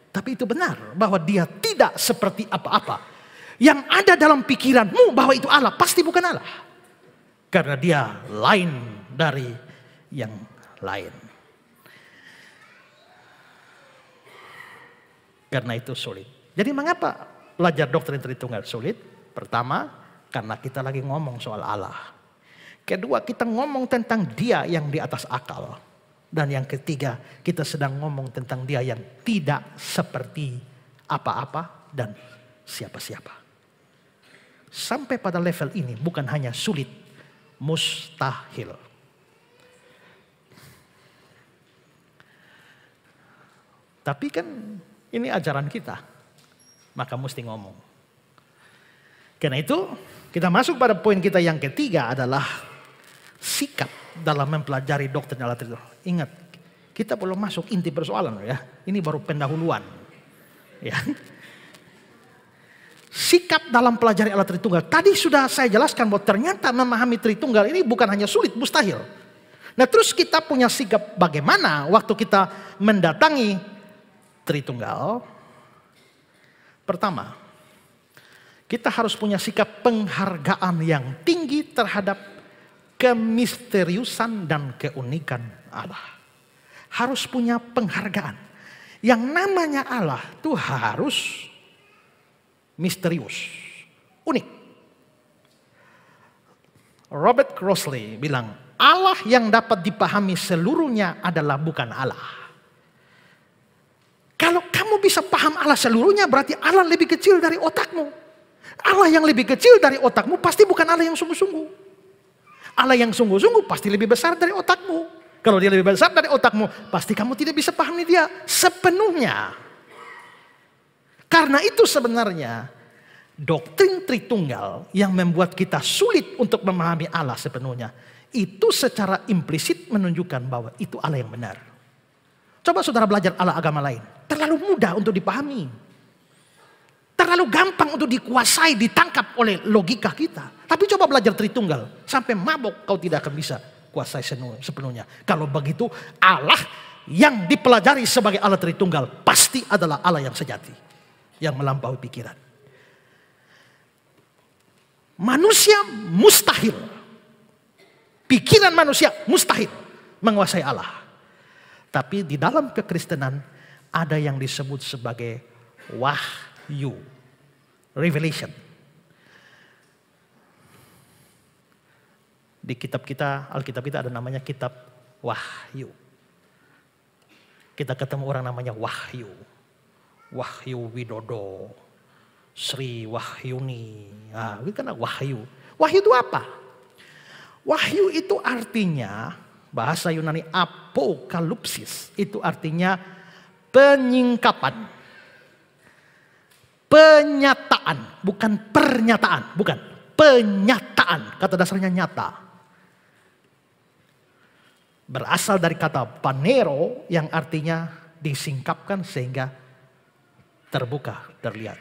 tapi itu benar bahwa dia tidak seperti apa-apa. Yang ada dalam pikiranmu bahwa itu Allah, pasti bukan Allah. Karena dia lain dari yang lain. Karena itu sulit. Jadi mengapa belajar doktrin Tritunggal sulit? Pertama, karena kita lagi ngomong soal Allah. Kedua, kita ngomong tentang dia yang di atas akal. Dan yang ketiga, kita sedang ngomong tentang dia yang tidak seperti apa-apa dan siapa-siapa. Sampai pada level ini bukan hanya sulit, mustahil. Tapi kan ini ajaran kita, maka mesti ngomong. Karena itu kita masuk pada poin kita yang ketiga adalah sikap dalam mempelajari doktrin Allah Tritunggal. Ingat, kita belum masuk inti persoalan ya. Ini baru pendahuluan. Ya. Sikap dalam pelajari Allah Tritunggal. Tadi sudah saya jelaskan bahwa ternyata memahami Tritunggal ini bukan hanya sulit, mustahil. Nah terus kita punya sikap bagaimana waktu kita mendatangi Tritunggal. Pertama, kita harus punya sikap penghargaan yang tinggi terhadap kemisteriusan dan keunikan Allah. Harus punya penghargaan. Yang namanya Allah itu harus misterius, unik. Robert Crossley bilang, Allah yang dapat dipahami seluruhnya adalah bukan Allah. Kalau kamu bisa paham Allah seluruhnya, berarti Allah lebih kecil dari otakmu. Allah yang lebih kecil dari otakmu pasti bukan Allah yang sungguh-sungguh. Allah yang sungguh-sungguh pasti lebih besar dari otakmu. Kalau dia lebih besar dari otakmu, pasti kamu tidak bisa pahami dia sepenuhnya. Karena itu sebenarnya doktrin Tritunggal yang membuat kita sulit untuk memahami Allah sepenuhnya. Itu secara implisit menunjukkan bahwa itu Allah yang benar. Coba saudara belajar Allah agama lain. Terlalu mudah untuk dipahami. Terlalu gampang untuk dikuasai, ditangkap oleh logika kita. Tapi coba belajar Tritunggal. Sampai mabok kau tidak akan bisa kuasai sepenuhnya. Kalau begitu Allah yang dipelajari sebagai Allah Tritunggal pasti adalah Allah yang sejati. Yang melampaui pikiran. Manusia mustahil. Pikiran manusia mustahil menguasai Allah. Tapi di dalam kekristenan ada yang disebut sebagai wahyu. Revelation. Di kitab kita, Alkitab kita ada namanya kitab Wahyu. Kita ketemu orang namanya Wahyu. Wahyu Widodo. Sri Wahyuni. Nah, itu kan Wahyu. Wahyu itu apa? Wahyu itu artinya, bahasa Yunani apokalipsis. Itu artinya penyingkapan. Penyataan, bukan pernyataan, bukan penyataan. Kata dasarnya nyata. Berasal dari kata panero yang artinya disingkapkan sehingga terbuka, terlihat.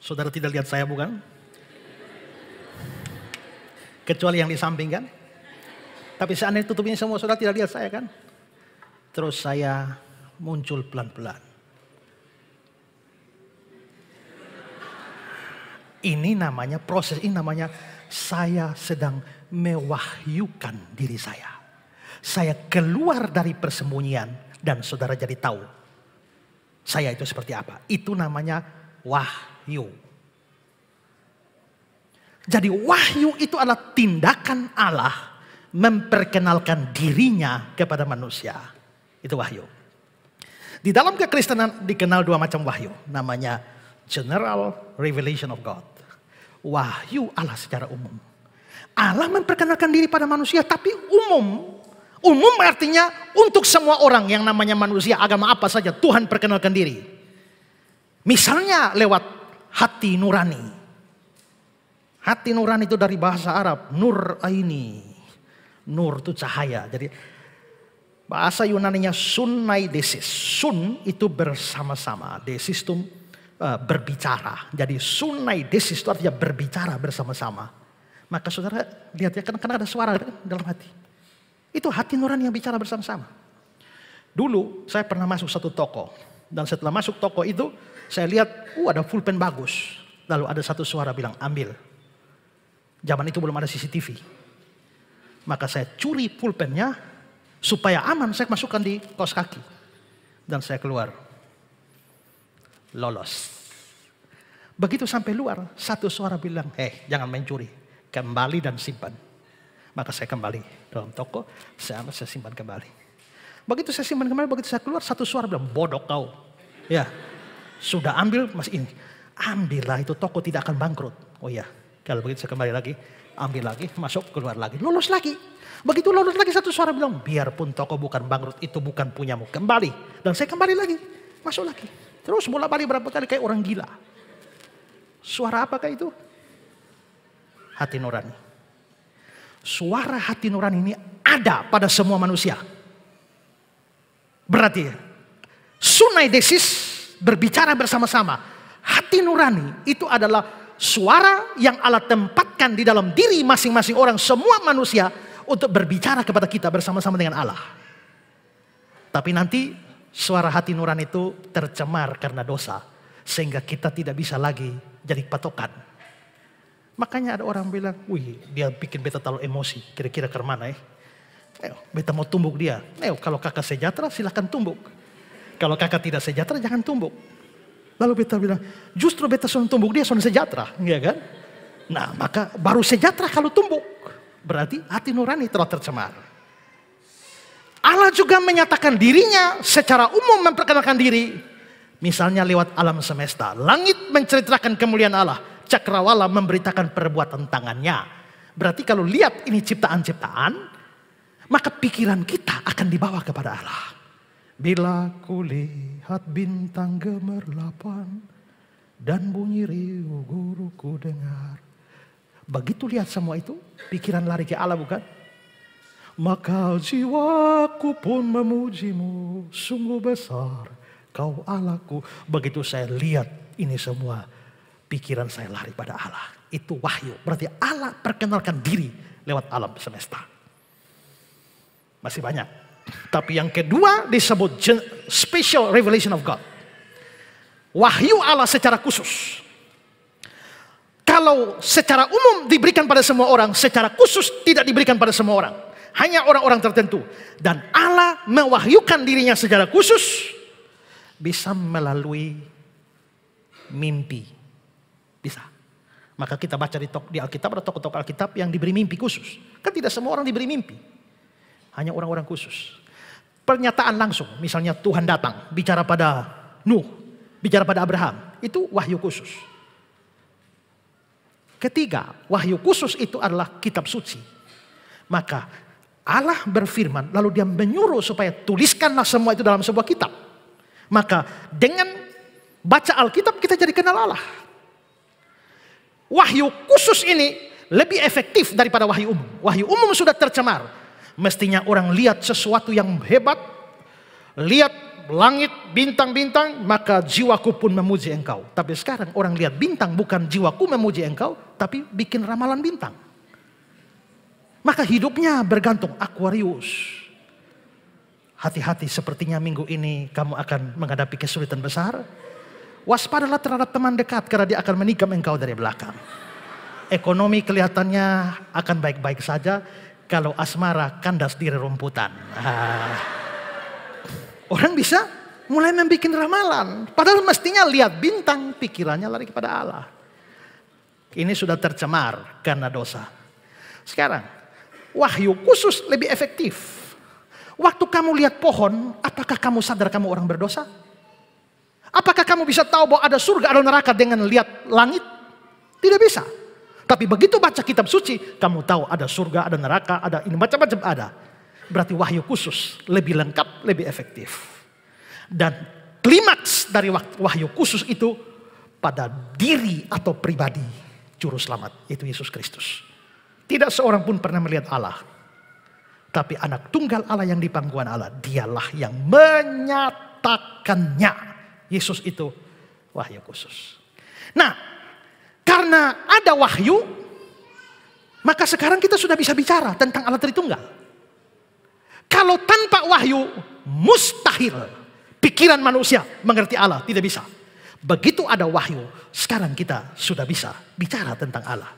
Saudara tidak lihat saya bukan? Kecuali yang di samping kan? Tapi seandainya tutupnya semua, saudara tidak lihat saya kan? Terus saya muncul pelan-pelan. Ini namanya proses, ini namanya saya sedang mewahyukan diri saya. Saya keluar dari persembunyian dan saudara jadi tahu. Saya itu seperti apa. Itu namanya wahyu. Jadi wahyu itu adalah tindakan Allah memperkenalkan dirinya kepada manusia. Itu wahyu. Di dalam kekristenan dikenal dua macam wahyu. Namanya general revelation of God. Wahyu Allah secara umum. Allah memperkenalkan diri pada manusia tapi umum. Umum artinya untuk semua orang yang namanya manusia, agama apa saja Tuhan perkenalkan diri. Misalnya lewat hati nurani. Hati nurani itu dari bahasa Arab, nur aini. Nur itu cahaya. Jadi bahasa Yunaninya sunaidesis. Sun itu bersama-sama. Desis itu berbicara. Jadi sunaidesis itu artinya berbicara bersama-sama. Maka saudara lihat ya, karena ada suara dalam hati. Itu hati nurani yang bicara bersama-sama. Dulu saya pernah masuk satu toko. Dan setelah masuk toko itu saya lihat ada pulpen bagus. Lalu ada satu suara bilang ambil. Zaman itu belum ada CCTV. Maka saya curi pulpennya supaya aman, saya masukkan di kaos kaki. Dan saya keluar. Lolos. Begitu sampai luar, satu suara bilang, jangan main curi. Kembali dan simpan. Maka saya kembali dalam toko, saya simpan kembali. Begitu saya simpan kembali, begitu saya keluar, satu suara bilang, bodoh kau. Ya, sudah ambil, masih ini. Ambillah, itu toko tidak akan bangkrut. Oh iya, kalau begitu saya kembali lagi, ambil lagi, masuk, keluar lagi. Lolos lagi. Begitu lolos lagi, satu suara bilang, biarpun toko bukan bangkrut, itu bukan punyamu. Kembali. Dan saya kembali lagi, masuk lagi. Terus bolak-balik berapa kali kayak orang gila. Suara apakah itu? Hati nurani. Suara hati nurani ini ada pada semua manusia. Berarti sunaidesis berbicara bersama-sama. Hati nurani itu adalah suara yang Allah tempatkan di dalam diri masing-masing orang, semua manusia, untuk berbicara kepada kita bersama-sama dengan Allah. Tapi nanti suara hati nurani itu tercemar karena dosa. Sehingga kita tidak bisa lagi jadi patokan. Makanya ada orang bilang, wih dia bikin beta terlalu emosi. Kira-kira ke mana beta mau tumbuk dia. Kalau kakak sejahtera silahkan tumbuk. Kalau kakak tidak sejahtera jangan tumbuk. Lalu beta bilang, justru beta sudah tumbuk dia sudah sejahtera. Iya kan? Nah maka baru sejahtera kalau tumbuk. Berarti hati nurani telah tercemar. Allah juga menyatakan dirinya secara umum memperkenalkan diri. Misalnya lewat alam semesta. Langit menceritakan kemuliaan Allah. Cakrawala memberitakan perbuatan tangannya. Berarti kalau lihat ini ciptaan-ciptaan, maka pikiran kita akan dibawa kepada Allah. Bila kulihat bintang gemerlapan dan bunyi riuh guruku dengar. Begitu lihat semua itu, pikiran lari ke Allah bukan? Maka jiwaku pun memujimu, sungguh besar Kau Allahku. Begitu saya lihat ini semua, pikiran saya lari pada Allah. Itu wahyu. Berarti Allah perkenalkan diri lewat alam semesta. Masih banyak. Tapi yang kedua disebut special revelation of God. Wahyu Allah secara khusus. Kalau secara umum diberikan pada semua orang, secara khusus tidak diberikan pada semua orang. Hanya orang-orang tertentu. Dan Allah mewahyukan dirinya secara khusus. Bisa melalui mimpi. Bisa. Maka kita baca di Alkitab, ada tokoh-tokoh Alkitab yang diberi mimpi khusus. Kan tidak semua orang diberi mimpi. Hanya orang-orang khusus. Pernyataan langsung. Misalnya Tuhan datang. Bicara pada Nuh. Bicara pada Abraham. Itu wahyu khusus. Ketiga, wahyu khusus itu adalah kitab suci. Maka Allah berfirman. Lalu dia menyuruh supaya tuliskanlah semua itu dalam sebuah kitab. Maka dengan baca Alkitab kita jadi kenal Allah. Wahyu khusus ini lebih efektif daripada wahyu umum. Wahyu umum sudah tercemar. Mestinya orang lihat sesuatu yang hebat. Lihat langit, bintang-bintang, maka jiwaku pun memuji engkau. Tapi sekarang orang lihat bintang bukan jiwaku memuji engkau, tapi bikin ramalan bintang. Maka hidupnya bergantung Aquarius. Hati-hati, sepertinya minggu ini kamu akan menghadapi kesulitan besar. Waspadalah terhadap teman dekat karena dia akan menikam engkau dari belakang. Ekonomi kelihatannya akan baik-baik saja kalau asmara kandas di rerumputan. Orang bisa mulai membuat ramalan. Padahal mestinya lihat bintang, pikirannya lari kepada Allah. Ini sudah tercemar karena dosa. Sekarang, wahyu khusus lebih efektif. Waktu kamu lihat pohon, apakah kamu sadar kamu orang berdosa? Apakah kamu bisa tahu bahwa ada surga, ada neraka dengan lihat langit? Tidak bisa. Tapi begitu baca kitab suci, kamu tahu ada surga, ada neraka, ada ini macam-macam ada. Berarti wahyu khusus lebih lengkap, lebih efektif. Dan klimaks dari wahyu khusus itu pada diri atau pribadi juru selamat, yaitu Yesus Kristus. Tidak seorang pun pernah melihat Allah. Tapi anak tunggal Allah yang di pangkuan Allah, dialah yang menyatakannya. Yesus itu wahyu khusus. Nah, karena ada wahyu, maka sekarang kita sudah bisa bicara tentang Allah Tritunggal. Kalau tanpa wahyu, mustahil pikiran manusia mengerti Allah, tidak bisa. Begitu ada wahyu, sekarang kita sudah bisa bicara tentang Allah.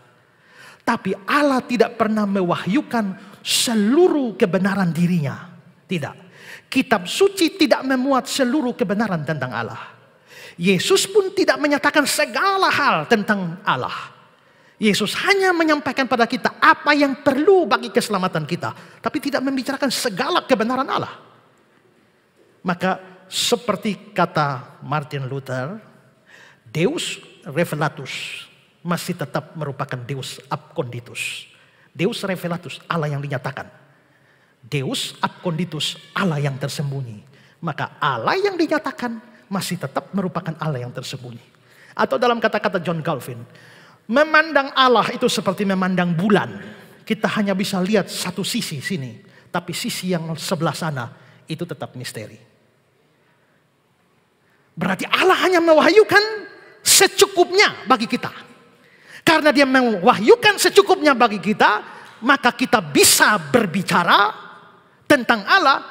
Tapi Allah tidak pernah mewahyukan seluruh kebenaran dirinya. Tidak. Kitab suci tidak memuat seluruh kebenaran tentang Allah. Yesus pun tidak menyatakan segala hal tentang Allah. Yesus hanya menyampaikan pada kita apa yang perlu bagi keselamatan kita. Tapi tidak membicarakan segala kebenaran Allah. Maka seperti kata Martin Luther, Deus Revelatus masih tetap merupakan Deus Abconditus. Deus Revelatus, Allah yang dinyatakan. Deus Abconditus, Allah yang tersembunyi. Maka Allah yang dinyatakan masih tetap merupakan Allah yang tersembunyi. Atau dalam kata-kata John Calvin, memandang Allah itu seperti memandang bulan. Kita hanya bisa lihat satu sisi sini. Tapi sisi yang sebelah sana itu tetap misteri. Berarti Allah hanya mewahyukan secukupnya bagi kita. Karena dia mewahyukan secukupnya bagi kita, maka kita bisa berbicara tentang Allah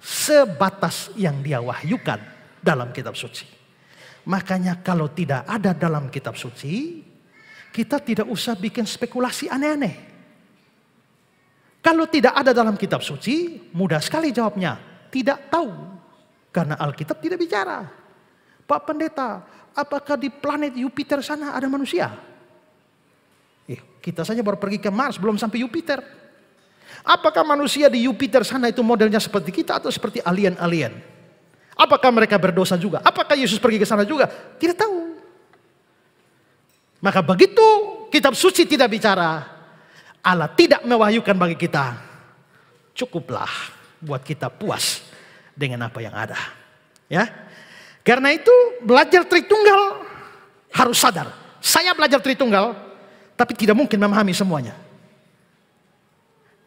sebatas yang dia wahyukan dalam kitab suci. Makanya kalau tidak ada dalam kitab suci, kita tidak usah bikin spekulasi aneh-aneh. Kalau tidak ada dalam kitab suci, mudah sekali jawabnya, tidak tahu. Karena Alkitab tidak bicara. Pak Pendeta, apakah di planet Jupiter sana ada manusia? Kita saja baru pergi ke Mars, belum sampai Jupiter. Apakah manusia di Jupiter sana itu modelnya seperti kita atau seperti alien-alien? Apakah mereka berdosa juga? Apakah Yesus pergi ke sana juga? Tidak tahu. Maka begitu kitab suci tidak bicara, Allah tidak mewahyukan bagi kita, cukuplah buat kita puas dengan apa yang ada. Ya, karena itu belajar Tritunggal harus sadar. Saya belajar Tritunggal, tapi tidak mungkin memahami semuanya.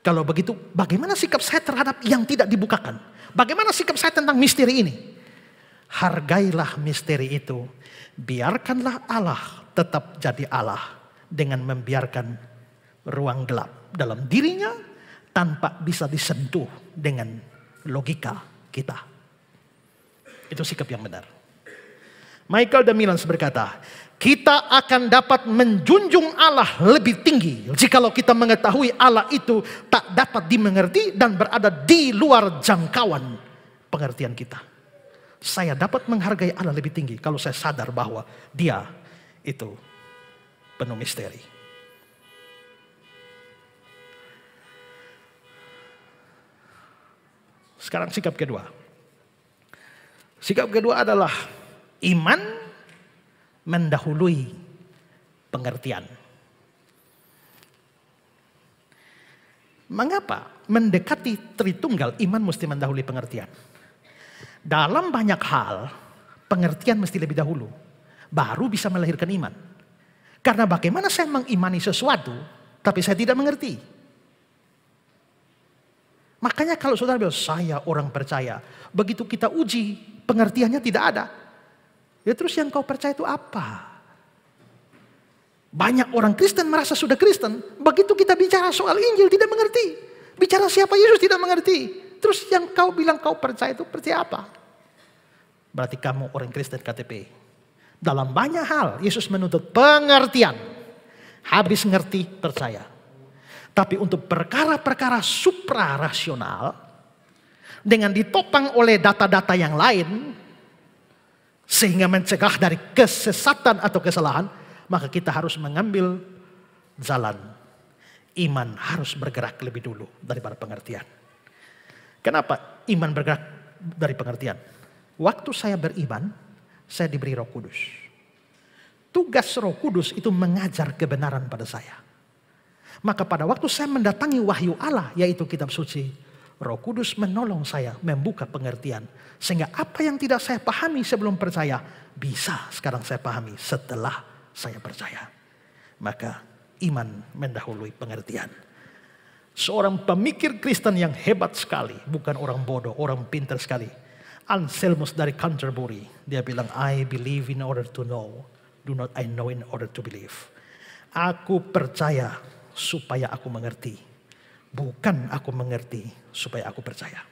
Kalau begitu, bagaimana sikap saya terhadap yang tidak dibukakan? Bagaimana sikap saya tentang misteri ini? Hargailah misteri itu. Biarkanlah Allah tetap jadi Allah dengan membiarkan ruang gelap dalam dirinya tanpa bisa disentuh dengan logika kita. Itu sikap yang benar. Michael de Milans berkata, kita akan dapat menjunjung Allah lebih tinggi jikalau kita mengetahui Allah itu tak dapat dimengerti dan berada di luar jangkauan pengertian kita. Saya dapat menghargai Allah lebih tinggi kalau saya sadar bahwa dia itu penuh misteri. Sekarang sikap kedua. Sikap kedua adalah iman mendahului pengertian. Mengapa mendekati Tritunggal iman mesti mendahului pengertian? Dalam banyak hal pengertian mesti lebih dahulu, baru bisa melahirkan iman. Karena bagaimana saya mengimani sesuatu tapi saya tidak mengerti? Makanya kalau saudara bilang saya orang percaya, begitu kita uji pengertiannya tidak ada. Ya terus yang kau percaya itu apa? Banyak orang Kristen merasa sudah Kristen. Begitu kita bicara soal Injil tidak mengerti. Bicara siapa Yesus tidak mengerti. Terus yang kau bilang kau percaya itu percaya apa? Berarti kamu orang Kristen KTP. Dalam banyak hal Yesus menuntut pengertian. Habis ngerti percaya. Tapi untuk perkara-perkara suprarasional, dengan ditopang oleh data-data yang lain, sehingga mencegah dari kesesatan atau kesalahan, maka kita harus mengambil jalan. Iman harus bergerak lebih dulu daripada pengertian. Kenapa iman bergerak dari pengertian? Waktu saya beriman, saya diberi Roh Kudus. Tugas Roh Kudus itu mengajar kebenaran pada saya. Maka pada waktu saya mendatangi wahyu Allah, yaitu kitab suci, Roh Kudus menolong saya membuka pengertian. Sehingga apa yang tidak saya pahami sebelum percaya, bisa sekarang saya pahami setelah saya percaya. Maka iman mendahului pengertian. Seorang pemikir Kristen yang hebat sekali, bukan orang bodoh, orang pintar sekali. Anselmus dari Canterbury, dia bilang, I believe in order to know, do not I know in order to believe. Aku percaya supaya aku mengerti, bukan aku mengerti supaya aku percaya.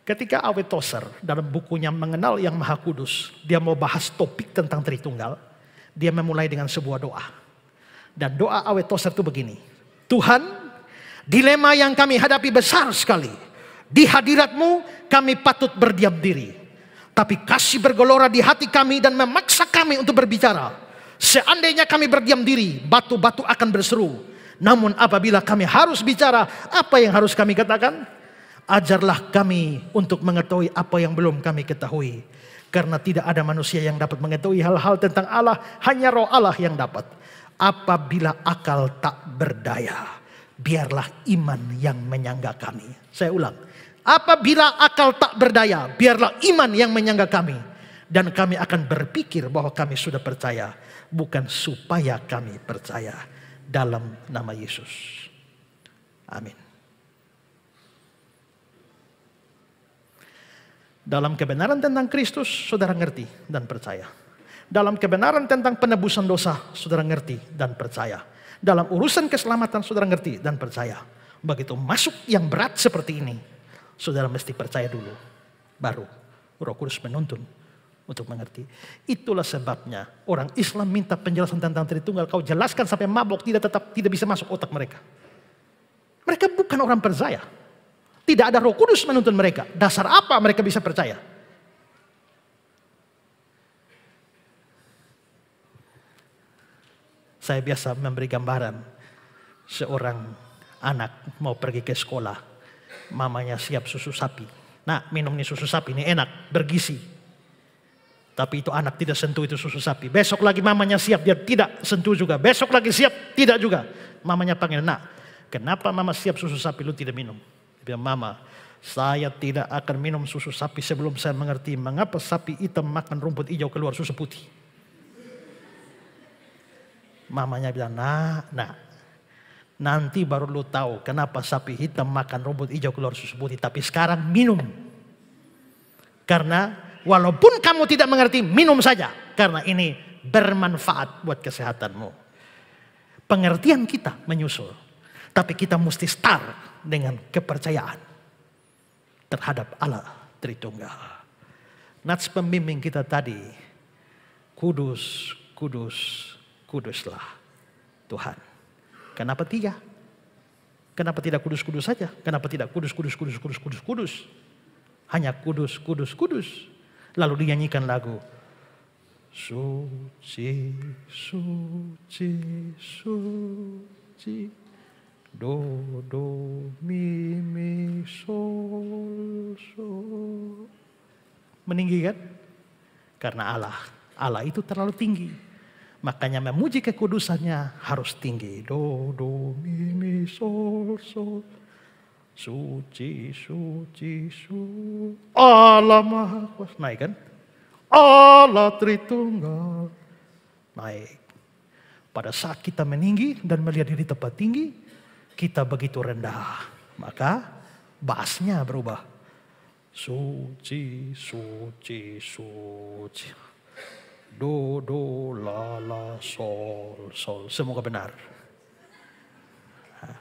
Ketika A.W. Tozer dalam bukunya Mengenal Yang Maha Kudus, dia mau bahas topik tentang Tritunggal, dia memulai dengan sebuah doa. Dan doa A.W. Tozer itu begini, Tuhan, dilema yang kami hadapi besar sekali. Di hadirat-Mu kami patut berdiam diri. Tapi kasih bergelora di hati kami dan memaksa kami untuk berbicara. Seandainya kami berdiam diri, batu-batu akan berseru. Namun apabila kami harus bicara, apa yang harus kami katakan? Ajarlah kami untuk mengetahui apa yang belum kami ketahui. Karena tidak ada manusia yang dapat mengetahui hal-hal tentang Allah, hanya Roh Allah yang dapat. Apabila akal tak berdaya, biarlah iman yang menyangga kami. Saya ulang. Apabila akal tak berdaya, biarlah iman yang menyangga kami. Dan kami akan berpikir bahwa kami sudah percaya. Bukan supaya kami percaya. Dalam nama Yesus. Amin. Dalam kebenaran tentang Kristus, saudara ngerti dan percaya. Dalam kebenaran tentang penebusan dosa, saudara ngerti dan percaya. Dalam urusan keselamatan saudara ngerti dan percaya. Begitu masuk yang berat seperti ini, saudara mesti percaya dulu. Baru Roh Kudus menuntun untuk mengerti. Itulah sebabnya orang Islam minta penjelasan tentang Tritunggal. Kau jelaskan sampai mabok, tidak bisa masuk otak mereka. Mereka bukan orang percaya. Tidak ada Roh Kudus menuntun mereka. Dasar apa mereka bisa percaya? Saya biasa memberi gambaran, seorang anak mau pergi ke sekolah, mamanya siap susu sapi. Nah, minum nih susu sapi, ini enak, bergizi. Tapi itu anak tidak sentuh itu susu sapi. Besok lagi mamanya siap, dia tidak sentuh juga. Besok lagi siap, tidak juga. Mamanya panggil, nak, kenapa mama siap susu sapi, lu tidak minum? Dia bilang, mama, saya tidak akan minum susu sapi sebelum saya mengerti mengapa sapi hitam makan rumput hijau keluar susu putih. Mamanya bilang, nak, nanti baru lu tahu kenapa sapi hitam makan rumput hijau keluar susu putih. Tapi sekarang minum. Karena walaupun kamu tidak mengerti, minum saja. Karena ini bermanfaat buat kesehatanmu. Pengertian kita menyusul. Tapi kita mesti start dengan kepercayaan terhadap Allah Tritunggal. Nats pembimbing kita tadi, kudus, kudus, kuduslah Tuhan. Kenapa tiga? Kenapa tidak kudus-kudus saja? Kenapa tidak kudus, kudus, kudus, kudus, kudus, kudus? Hanya kudus, kudus, kudus. Lalu dinyanyikan lagu. Suci, suci, suci. Do, do, mi, mi, sol, sol. Meninggi kan? Karena Allah itu terlalu tinggi. Makanya memuji kekudusannya harus tinggi. Do, do, mi, mi, sol, sol. Suci, suci, suci. Allah Maha Kuasa. Naik kan? Allah Tritunggal. Naik. Pada saat kita meninggi dan melihat diri tempat tinggi, kita begitu rendah. Maka bassnya berubah. Suci, suci, suci. Do, do, la, la, sol, sol. Semoga benar.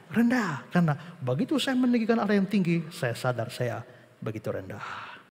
Rendah. Karena begitu saya meninggikan Allah yang tinggi, saya sadar saya begitu rendah.